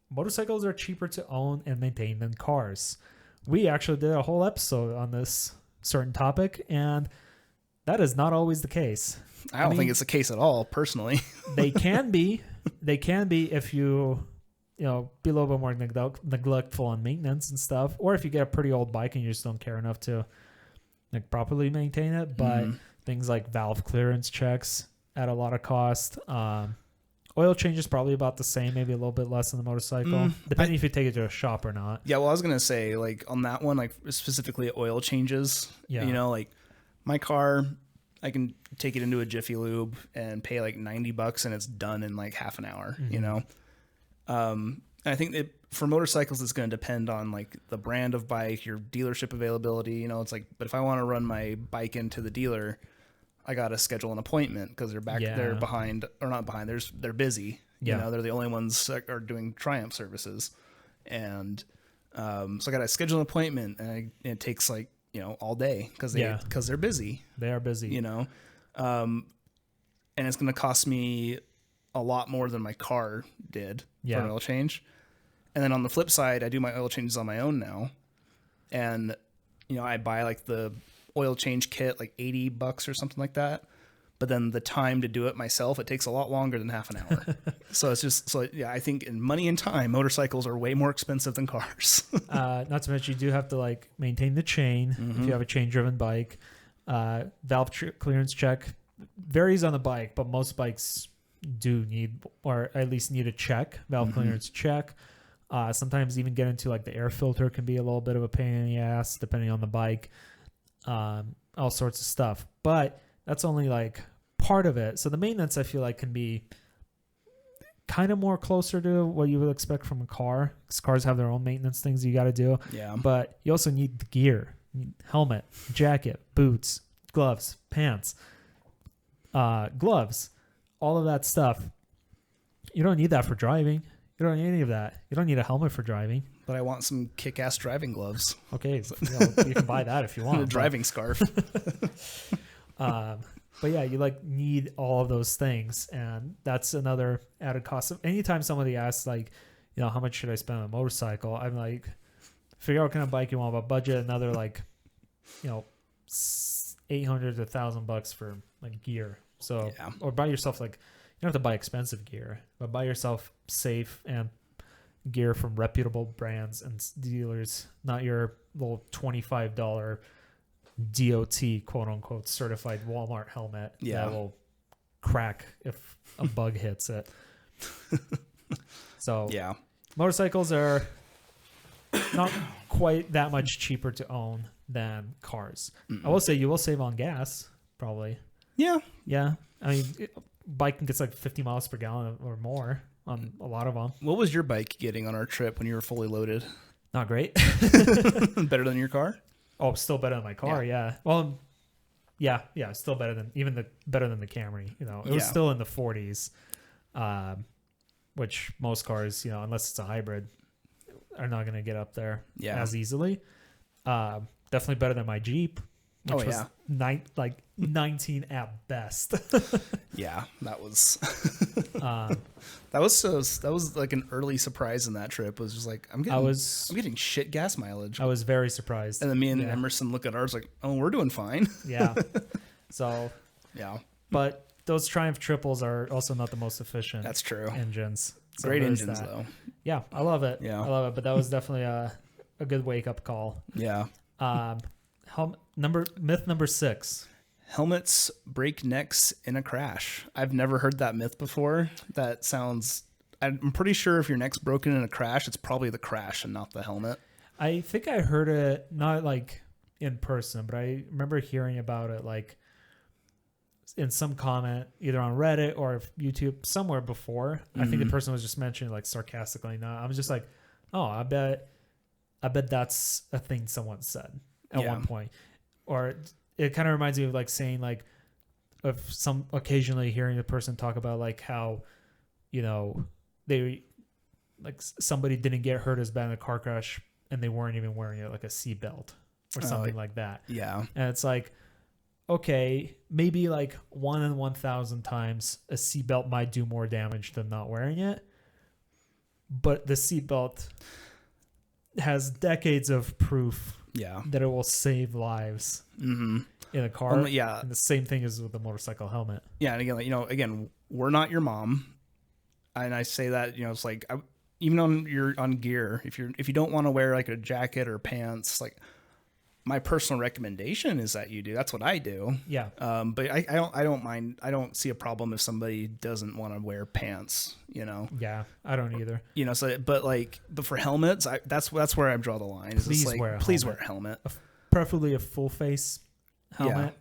B: Motorcycles are cheaper to own and maintain than cars. We actually did a whole episode on this certain topic, and that is not always the case.
A: I don't think it's the case at all, personally.
B: They can be. They can be if you know, be a little bit more neglectful on maintenance and stuff, or if you get a pretty old bike and you just don't care enough to like properly maintain it. But things like valve clearance checks add a lot of cost. Oil change is probably about the same, maybe a little bit less on the motorcycle, depending if you take it to a shop or not.
A: Yeah, well, I was gonna say, like, on that one, like specifically oil changes. Yeah. You know, like my car, I can take it into a Jiffy Lube and pay like $90 and it's done in like half an hour, you know? And I think for motorcycles, it's going to depend on like the brand of bike, your dealership availability, you know, it's like, but if I want to run my bike into the dealer, I got to schedule an appointment because they're they're behind or not behind. They're busy, you know, they're the only ones that are doing Triumph services. And, so I got to schedule an appointment and it takes like, you know, all day because they're busy.
B: They are busy,
A: you know, and it's going to cost me a lot more than my car did for an oil change. And then on the flip side, I do my oil changes on my own now, and you know, I buy like the oil change kit, like $80 or something like that. But then the time to do it myself, it takes a lot longer than half an hour. So it's just, I think in money and time, motorcycles are way more expensive than cars.
B: Not to mention, you do have to like maintain the chain if you have a chain driven bike. Valve clearance check varies on the bike, but most bikes do need, or at least need a check, valve clearance check. Sometimes even get into like the air filter can be a little bit of a pain in the ass, depending on the bike. All sorts of stuff. But that's only like part of it. So the maintenance, I feel like, can be kind of more closer to what you would expect from a car, because cars have their own maintenance things you got to do.
A: Yeah.
B: But you also need the gear, helmet, jacket, boots, gloves, pants, gloves, all of that stuff. You don't need that for driving. You don't need any of that. You don't need a helmet for driving.
A: But I want some kick-ass driving gloves.
B: Okay, so, you can buy that if you want.
A: And a driving scarf.
B: But yeah, you like need all of those things, and that's another added cost. Anytime somebody asks, like, you know, how much should I spend on a motorcycle? I'm like, figure out what kind of bike you want, but budget another like, you know, $800 to $1,000 for like gear. So, or buy yourself like, you don't have to buy expensive gear, but buy yourself safe and gear from reputable brands and dealers, not your little $25 DOT quote unquote certified Walmart helmet that will crack if a bug hits it. So
A: Yeah.
B: motorcycles are not quite that much cheaper to own than cars. I will say you will save on gas, probably.
A: Yeah.
B: Yeah. I mean, bike gets like 50 miles per gallon or more on a lot of them.
A: What was your bike getting on our trip when you were fully loaded?
B: Not great.
A: Better than your car?
B: Oh, still better than my car. Yeah. Well, yeah. Still better than better than the Camry. You know, it was still in the 40s, which most cars, you know, unless it's a hybrid, are not going to get up there as easily. Definitely better than my Jeep, which was 19 at best.
A: Yeah, that was that was like an early surprise in that trip. Was just like I'm getting shit gas mileage.
B: I was very surprised.
A: And then me and Emerson look at ours like, oh, we're doing fine.
B: Yeah. So
A: yeah,
B: but those Triumph triples are also not the most efficient.
A: That's true.
B: Engines. So
A: great engines though.
B: Yeah, I love it.
A: Yeah,
B: I love it. But that was definitely a good wake up call.
A: Yeah.
B: Myth number 6.
A: Helmets break necks in a crash. I've never heard that myth before. That sounds... I'm pretty sure if your neck's broken in a crash, it's probably the crash and not the helmet.
B: I think I heard it, not like in person, but I remember hearing about it like in some comment, either on Reddit or YouTube, somewhere before. I think the person was just mentioning like sarcastically. No, I was just like, oh, I bet that's a thing someone said at one point. Or it kind of reminds me of like saying like of some occasionally hearing a person talk about like how, you know, they like somebody didn't get hurt as bad in a car crash and they weren't even wearing it like a seatbelt or something like that.
A: Yeah.
B: And it's like, okay, maybe like 1 in 1,000 times a seatbelt might do more damage than not wearing it. But the seatbelt has decades of proof that it will save lives in a car. And the same thing is with the motorcycle helmet.
A: Yeah. And again, like, you know, we're not your mom. And I say that, you know, it's like, even on gear, if you don't want to wear like a jacket or pants, like my personal recommendation is that you do. That's what I do. Yeah. But I don't mind. I don't see a problem if somebody doesn't want to wear pants, you know?
B: Yeah. I don't either.
A: You know, but for helmets, that's where I draw the line. Please wear a helmet.
B: Preferably a full face helmet.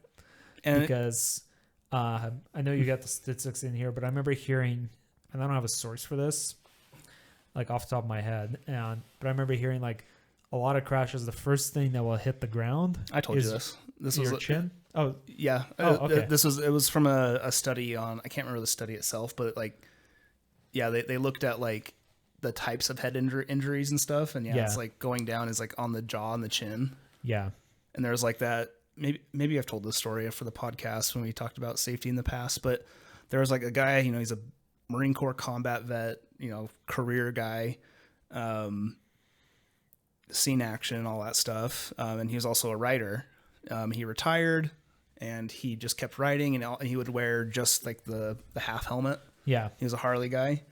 A: Yeah.
B: Because I know you got the statistics in here, but I remember hearing, and I don't have a source for this, like off the top of my head, but I remember hearing like a lot of crashes, the first thing that will hit the ground.
A: I told you this. This
B: was your chin. Oh yeah. Oh,
A: okay. It was from a study on, I can't remember the study itself, but like, yeah, they looked at like the types of head injuries and stuff, and it's like going down is like on the jaw and the chin. Yeah. And there's like that. Maybe I've told this story for the podcast when we talked about safety in the past, but there was like a guy, you know, he's a Marine Corps combat vet, you know, career guy, seen action, all that stuff. And he was also a writer. He retired and he just kept writing, and he would wear just like the half helmet. Yeah. He was a Harley guy.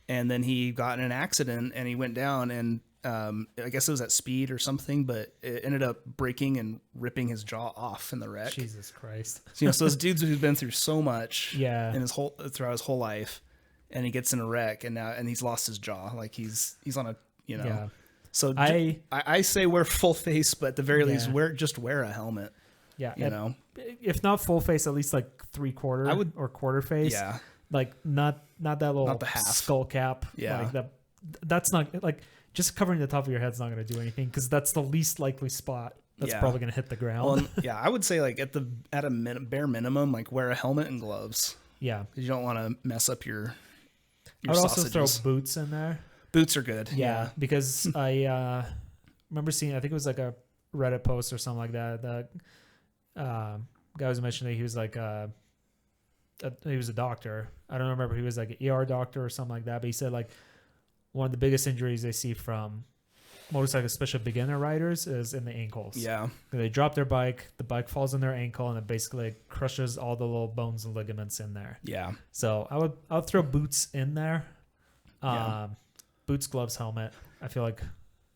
A: And then he got in an accident and he went down, and I guess it was at speed or something, but it ended up breaking and ripping his jaw off in the wreck.
B: Jesus Christ.
A: So, you know, so this dude's who's been through so much in throughout his whole life, and he gets in a wreck and he's lost his jaw. Like he's on a, you know. Yeah. So I say wear full face, but at the very least wear a helmet. Yeah. You know,
B: if not full face, at least like 3/4 or quarter face. Yeah. Like not that little
A: not the half
B: skull cap. Yeah. Like that's not like, just covering the top of your head's not going to do anything, because that's the least likely spot that's probably going to hit the ground.
A: Well, I would say like at a bare minimum, like wear a helmet and gloves. Yeah, you don't want to mess up your
B: I would sausages. Also throw boots in there.
A: Boots are good.
B: Yeah, because I remember seeing, I think it was like a Reddit post or something like that. The guy was mentioning he was like he was a doctor. I don't remember. He was like an ER doctor or something like that. But he said like one of the biggest injuries they see from motorcycles, especially beginner riders, is in the ankles. Yeah. They drop their bike, the bike falls on their ankle, and it basically crushes all the little bones and ligaments in there. Yeah. So I would throw boots in there. Boots, gloves, helmet. I feel like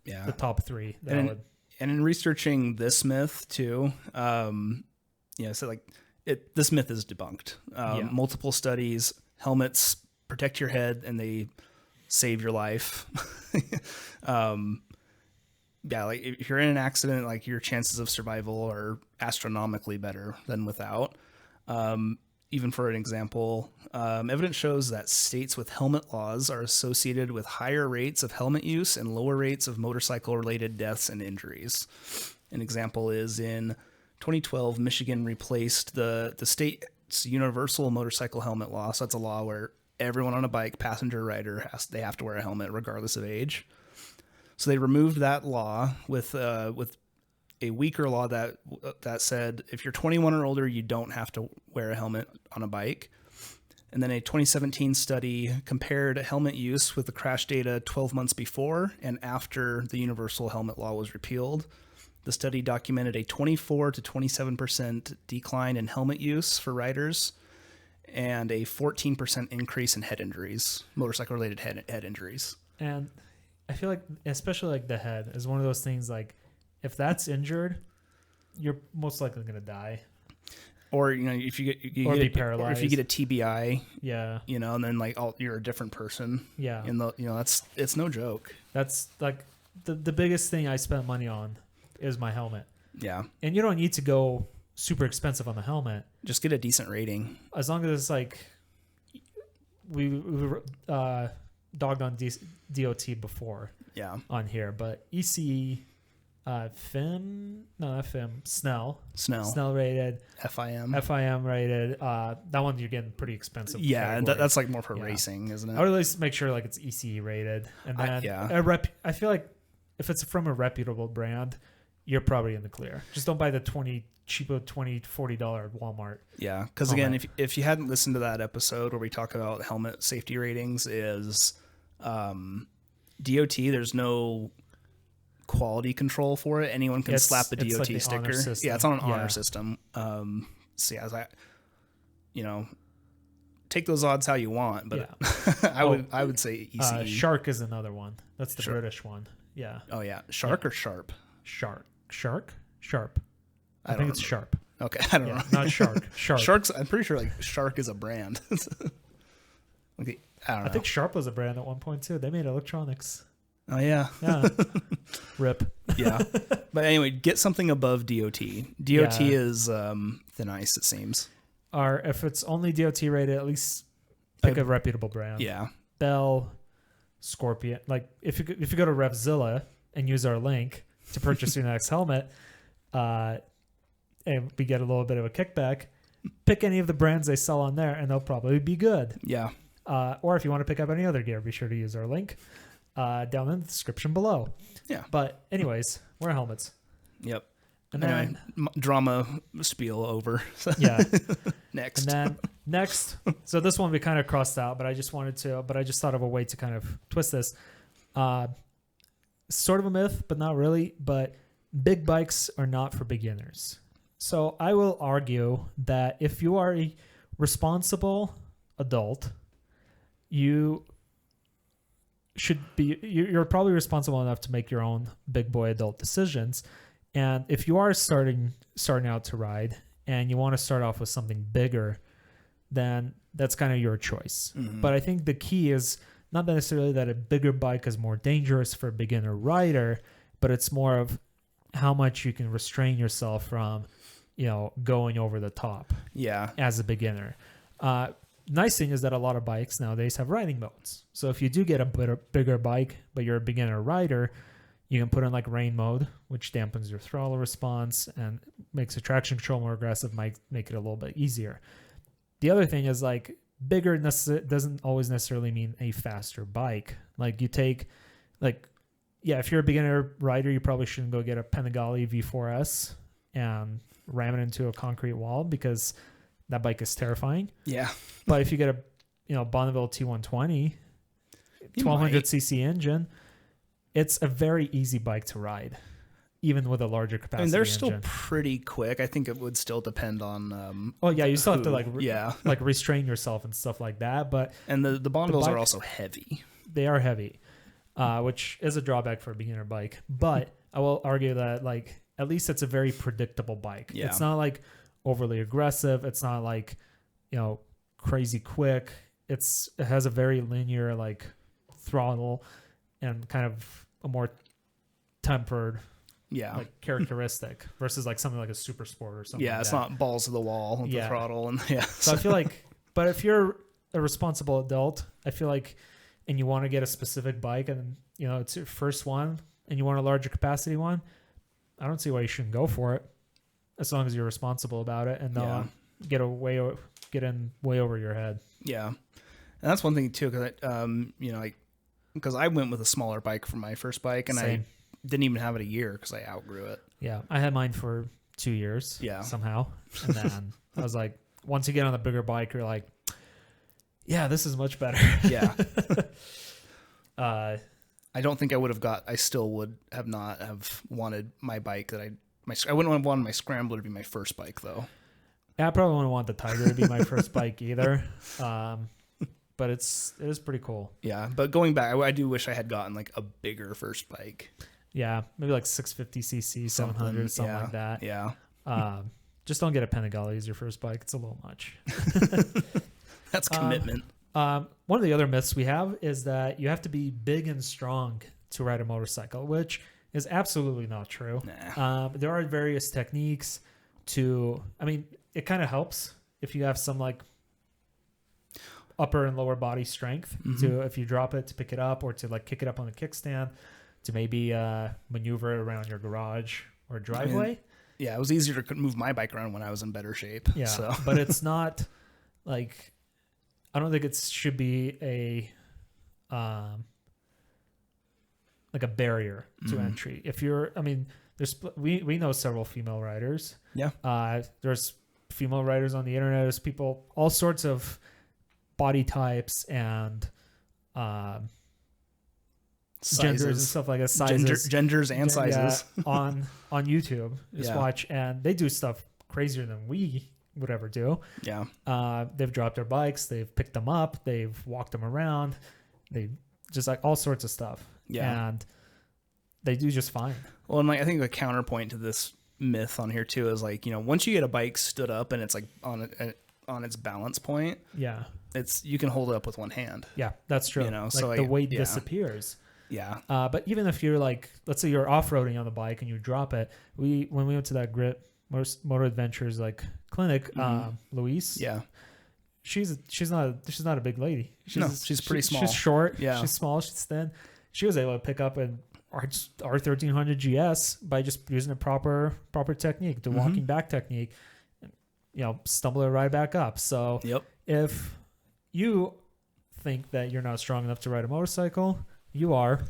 B: the top 3.
A: And in researching this myth too, so like this myth is debunked.
B: Yeah.
A: Multiple studies, helmets protect your head and they save your life. Yeah, like if you're in an accident, like your chances of survival are astronomically better than without. Even for an example, evidence shows that states with helmet laws are associated with higher rates of helmet use and lower rates of motorcycle-related deaths and injuries. An example is in 2012, Michigan replaced the state's universal motorcycle helmet law. So that's a law where everyone on a bike, passenger, rider, they have to wear a helmet regardless of age. So they removed that law with a weaker law that said if you're 21 or older, you don't have to wear a helmet on a bike. And then a 2017 study compared helmet use with the crash data 12 months before and after the universal helmet law was repealed. The study documented a 24 to 27% decline in helmet use for riders and a 14% increase in head injuries, motorcycle-related head injuries.
B: And I feel like, especially like the head, is one of those things like, if that's injured, you're most likely going to die.
A: Or, if you get
B: be paralyzed.
A: Or if you get a TBI,
B: yeah,
A: and then like you're a different person.
B: Yeah.
A: And it's no joke.
B: That's like the biggest thing I spent money on is my helmet.
A: Yeah.
B: And you don't need to go super expensive on the helmet.
A: Just get a decent rating.
B: As long as it's like, we dogged on DOT before.
A: Yeah.
B: On here, but EC, Snell rated, FIM rated. That one you're getting pretty expensive.
A: Yeah, and that's like more for racing, isn't it?
B: I would at least make sure like it's EC rated, and then I feel like if it's from a reputable brand, you're probably in the clear. Just don't buy the $40 at Walmart.
A: Yeah, because again, if you hadn't listened to that episode where we talk about helmet safety ratings, is DOT, there's no quality control for it. Anyone can slap the DOT
B: like the
A: sticker. Yeah, it's on an honor system. So yeah, take those odds how you want, but I would say ECE.
B: Shark is another one. That's the British one. Yeah.
A: Oh yeah, Shark or Sharp?
B: Sharp. I think
A: remember.
B: It's Sharp.
A: Okay, I don't know.
B: Not Shark. Sharp.
A: Shark's. I'm pretty sure like Shark is a brand. Okay, I don't know.
B: I think Sharp was a brand at one point too. They made electronics.
A: Oh yeah.
B: Yeah. Rip.
A: Yeah. But anyway, get something above DOT. DOT is thin ice, it seems.
B: Or if it's only DOT rated, at least pick a reputable brand.
A: Yeah.
B: Bell, Scorpion. Like if you go to Revzilla and use our link to purchase your next helmet, and we get a little bit of a kickback, pick any of the brands they sell on there and they'll probably be good.
A: Yeah.
B: Or if you want to pick up any other gear, be sure to use our link down in the description below.
A: Yeah.
B: But anyways, wear helmets.
A: Yep.
B: And
A: anyway, then drama spiel over.
B: Yeah.
A: Next.
B: And then next, so this one we kind of crossed out, but I just thought of a way to kind of twist this. Sort of a myth, but not really. But big bikes are not for beginners. So I will argue that if you are a responsible adult, you're probably responsible enough to make your own big boy adult decisions. And if you are starting out to ride and you want to start off with something bigger, then that's kind of your choice. Mm-hmm. But I think the key is not necessarily that a bigger bike is more dangerous for a beginner rider, but it's more of how much you can restrain yourself from, going over the top.
A: Yeah.
B: As a beginner. Nice thing is that a lot of bikes nowadays have riding modes. So if you do get a bigger bike, but you're a beginner rider, you can put in like rain mode, which dampens your throttle response and makes the traction control more aggressive, might make it a little bit easier. The other thing is like bigger doesn't always necessarily mean a faster bike. Like you take if you're a beginner rider, you probably shouldn't go get a Panigale V4S and ram it into a concrete wall because that bike is terrifying.
A: Yeah.
B: But if you get a Bonneville T120, 1200cc engine, it's a very easy bike to ride, even with a larger capacity engine.
A: They're still pretty quick. I think it would still depend on.
B: You still have to restrain yourself and stuff like that.
A: And the Bonnevilles are also heavy.
B: They are heavy, which is a drawback for a beginner bike. But I will argue that at least it's a very predictable bike. Yeah. It's not like, overly aggressive. It's not like, crazy quick. It has a very linear like throttle and kind of a more tempered like characteristic versus like something like a super sport or something.
A: Yeah,
B: like
A: it's
B: that.
A: not balls to the wall with the throttle and
B: So I feel like, but if you're a responsible adult, I feel like, and you want to get a specific bike and it's your first one and you want a larger capacity one, I don't see why you shouldn't go for it as long as you're responsible about it and not get in way over your head.
A: Yeah. And that's one thing too, because I went with a smaller bike for my first bike and
B: Same.
A: I didn't even have it a year because I outgrew it.
B: Yeah. I had mine for 2 years somehow. And then I was like, once you get on the bigger bike, you're like, yeah, this is much better.
A: Yeah. I don't think I still would have not have wanted my bike I wouldn't have wanted my Scrambler to be my first bike though.
B: Yeah, I probably wouldn't want the Tiger to be my first bike either. But it is pretty cool.
A: Yeah. But going back, I do wish I had gotten like a bigger first bike.
B: Yeah. Maybe like 650cc, 700, something like that.
A: Yeah.
B: Just don't get a Panigale as your first bike. It's a little much.
A: That's commitment.
B: One of the other myths we have is that you have to be big and strong to ride a motorcycle, which is absolutely not true.
A: Nah.
B: There are various techniques it kind of helps if you have some like upper and lower body strength to, if you drop it, to pick it up or to like kick it up on a kickstand, to maybe maneuver it around your garage or driveway.
A: Yeah, it was easier to move my bike around when I was in better shape.
B: Yeah,
A: so.
B: But it's not like, I don't think it should be a like a barrier to entry. If you're, we know several female riders.
A: Yeah.
B: There's female riders on the internet. There's people, all sorts of body types and genders and stuff like that. Sizes,
A: genders and sizes
B: on YouTube. Just watch, and they do stuff crazier than we would ever do.
A: Yeah.
B: They've dropped their bikes, they've picked them up, they've walked them around, they just like all sorts of stuff.
A: Yeah.
B: And they do just fine.
A: Well, and like I think the counterpoint to this myth on here too is like, once you get a bike stood up and it's like on its balance point, you can hold it up with one hand.
B: Yeah, that's true.
A: Like
B: so the weight disappears.
A: Yeah.
B: But even if you're like, let's say you're off-roading on the bike and you drop it, when we went to that Grit Motor Adventures like clinic, Louise, she's not a big lady.
A: She's pretty small.
B: She's short.
A: Yeah.
B: She's small. She's thin. She was able to pick up an R1300 GS by just using a proper technique, the walking back technique, stumble it right back up. So if you think that you're not strong enough to ride a motorcycle, you are.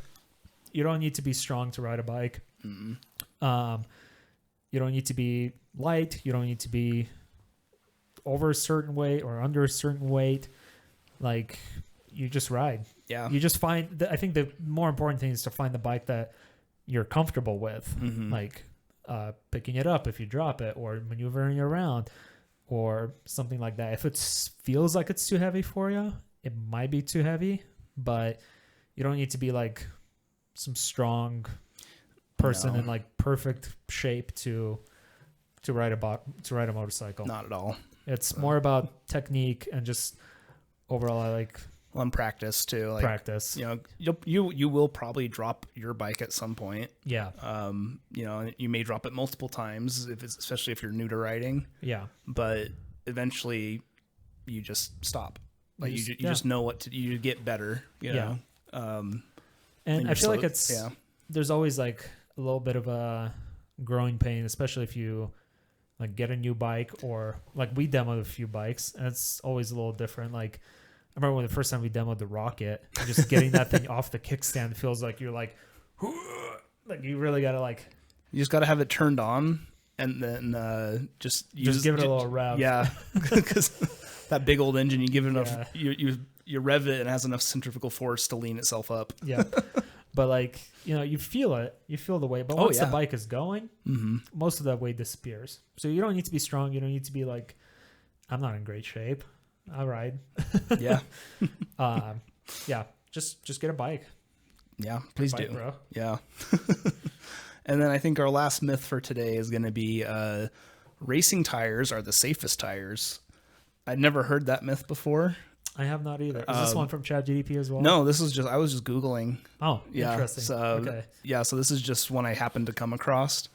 B: You don't need to be strong to ride a bike. You don't need to be light. You don't need to be over a certain weight or under a certain weight. Like, you just ride.
A: Yeah.
B: You just find, I think the more important thing is to find the bike that you're comfortable with. Like picking it up if you drop it, or maneuvering it around, or something like that. If it feels like it's too heavy for you, it might be too heavy, but you don't need to be like some strong person in like perfect shape to ride a motorcycle.
A: Not at all.
B: It's more about technique and just overall
A: on practice too. Like,
B: practice.
A: You will probably drop your bike at some point.
B: Yeah.
A: You may drop it multiple times especially if you're new to riding.
B: Yeah.
A: But eventually you just stop. Like you just know what to, you get better, you know?
B: And I feel like there's always like a little bit of a growing pain, especially if you like get a new bike, or like we demoed a few bikes and it's always a little different. Like I remember when the first time we demoed the Rocket, just getting that thing off the kickstand feels like you're like you really got to like,
A: you just got to have it turned on and then just
B: give it a little rev.
A: Yeah. Because that big old engine, you give it enough, you rev it and it has enough centrifugal force to lean itself up.
B: Yeah. But like, you feel it, you feel the weight, but once the bike is going, most of that weight disappears. So you don't need to be strong. You don't need to be like, I'm not in great shape. I'll ride.
A: Yeah.
B: Just get a bike.
A: Yeah, please do.
B: Bro.
A: Yeah. And then I think our last myth for today is going to be racing tires are the safest tires. I'd never heard that myth before.
B: I have not either. Is this one from ChatGPT as well?
A: No, this is just, I was just Googling.
B: Oh,
A: Yeah,
B: interesting.
A: so,
B: Okay.
A: Yeah, so this is just one I happened to come across.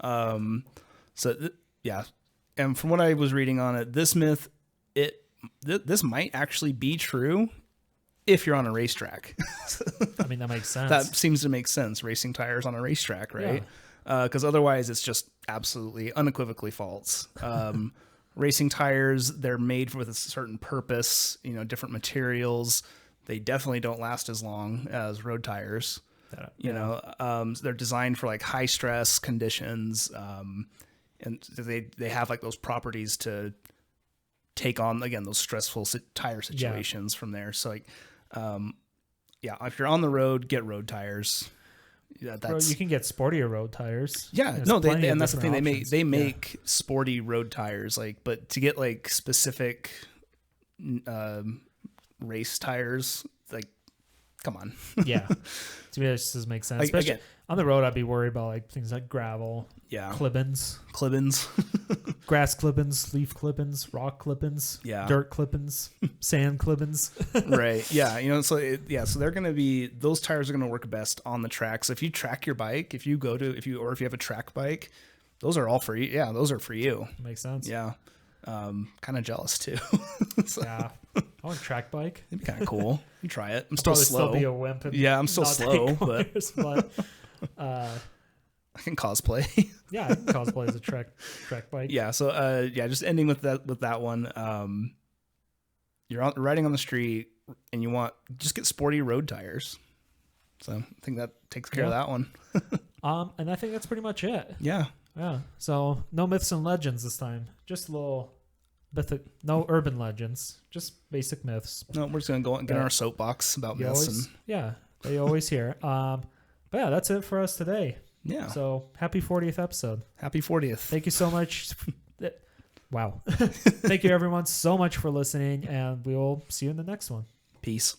A: Yeah. And from what I was reading on it, this myth, this might actually be true if you're on a racetrack.
B: I mean, that makes sense.
A: That seems to make sense. Racing tires on a racetrack, right? Because otherwise it's just absolutely unequivocally false. Racing tires, they're made with a certain purpose, different materials. They definitely don't last as long as road tires. They're designed for like high stress conditions. And they have like those properties to take on, again, those stressful tire situations from there. So like, if you're on the road, get road tires. Yeah,
B: you can get sportier road tires.
A: Yeah,
B: There's
A: no,
B: plenty of
A: and that's the thing.
B: different
A: They
B: options.
A: make sporty road tires, but to get like specific race tires, like, come on.
B: Yeah. To me, that just doesn't make sense. Especially
A: Again,
B: on the road, I'd be worried about like things like gravel, clippings, grass clippings, leaf clippings, rock clippings, dirt clippings, sand clippings.
A: Right. Yeah. So they're going to be, those tires are going to work best on the track. So if you track your bike, if you have a track bike, those are all for you. Yeah. Those are for you.
B: Makes sense.
A: Yeah. Kind of jealous too.
B: Yeah. I want a track bike.
A: It'd be kind of cool. You try it. I'm
B: I'll
A: still slow.
B: Still be a wimp. And
A: I'm still slow, but
B: I
A: can cosplay.
B: Yeah, I can cosplay as a track bike.
A: Yeah. So just ending with that one. You're riding on the street and just get sporty road tires. So I think that takes care of that one.
B: And I think that's pretty much it.
A: Yeah.
B: Yeah. So no myths and legends this time. Just a little no urban legends. Just basic myths.
A: No, we're just gonna go and get on our soapbox about myths.
B: They always hear. But yeah, that's it for us today.
A: Yeah.
B: So happy 40th episode.
A: Happy 40th.
B: Thank you so much. Wow. Thank you everyone so much for listening, and we will see you in the next one.
A: Peace.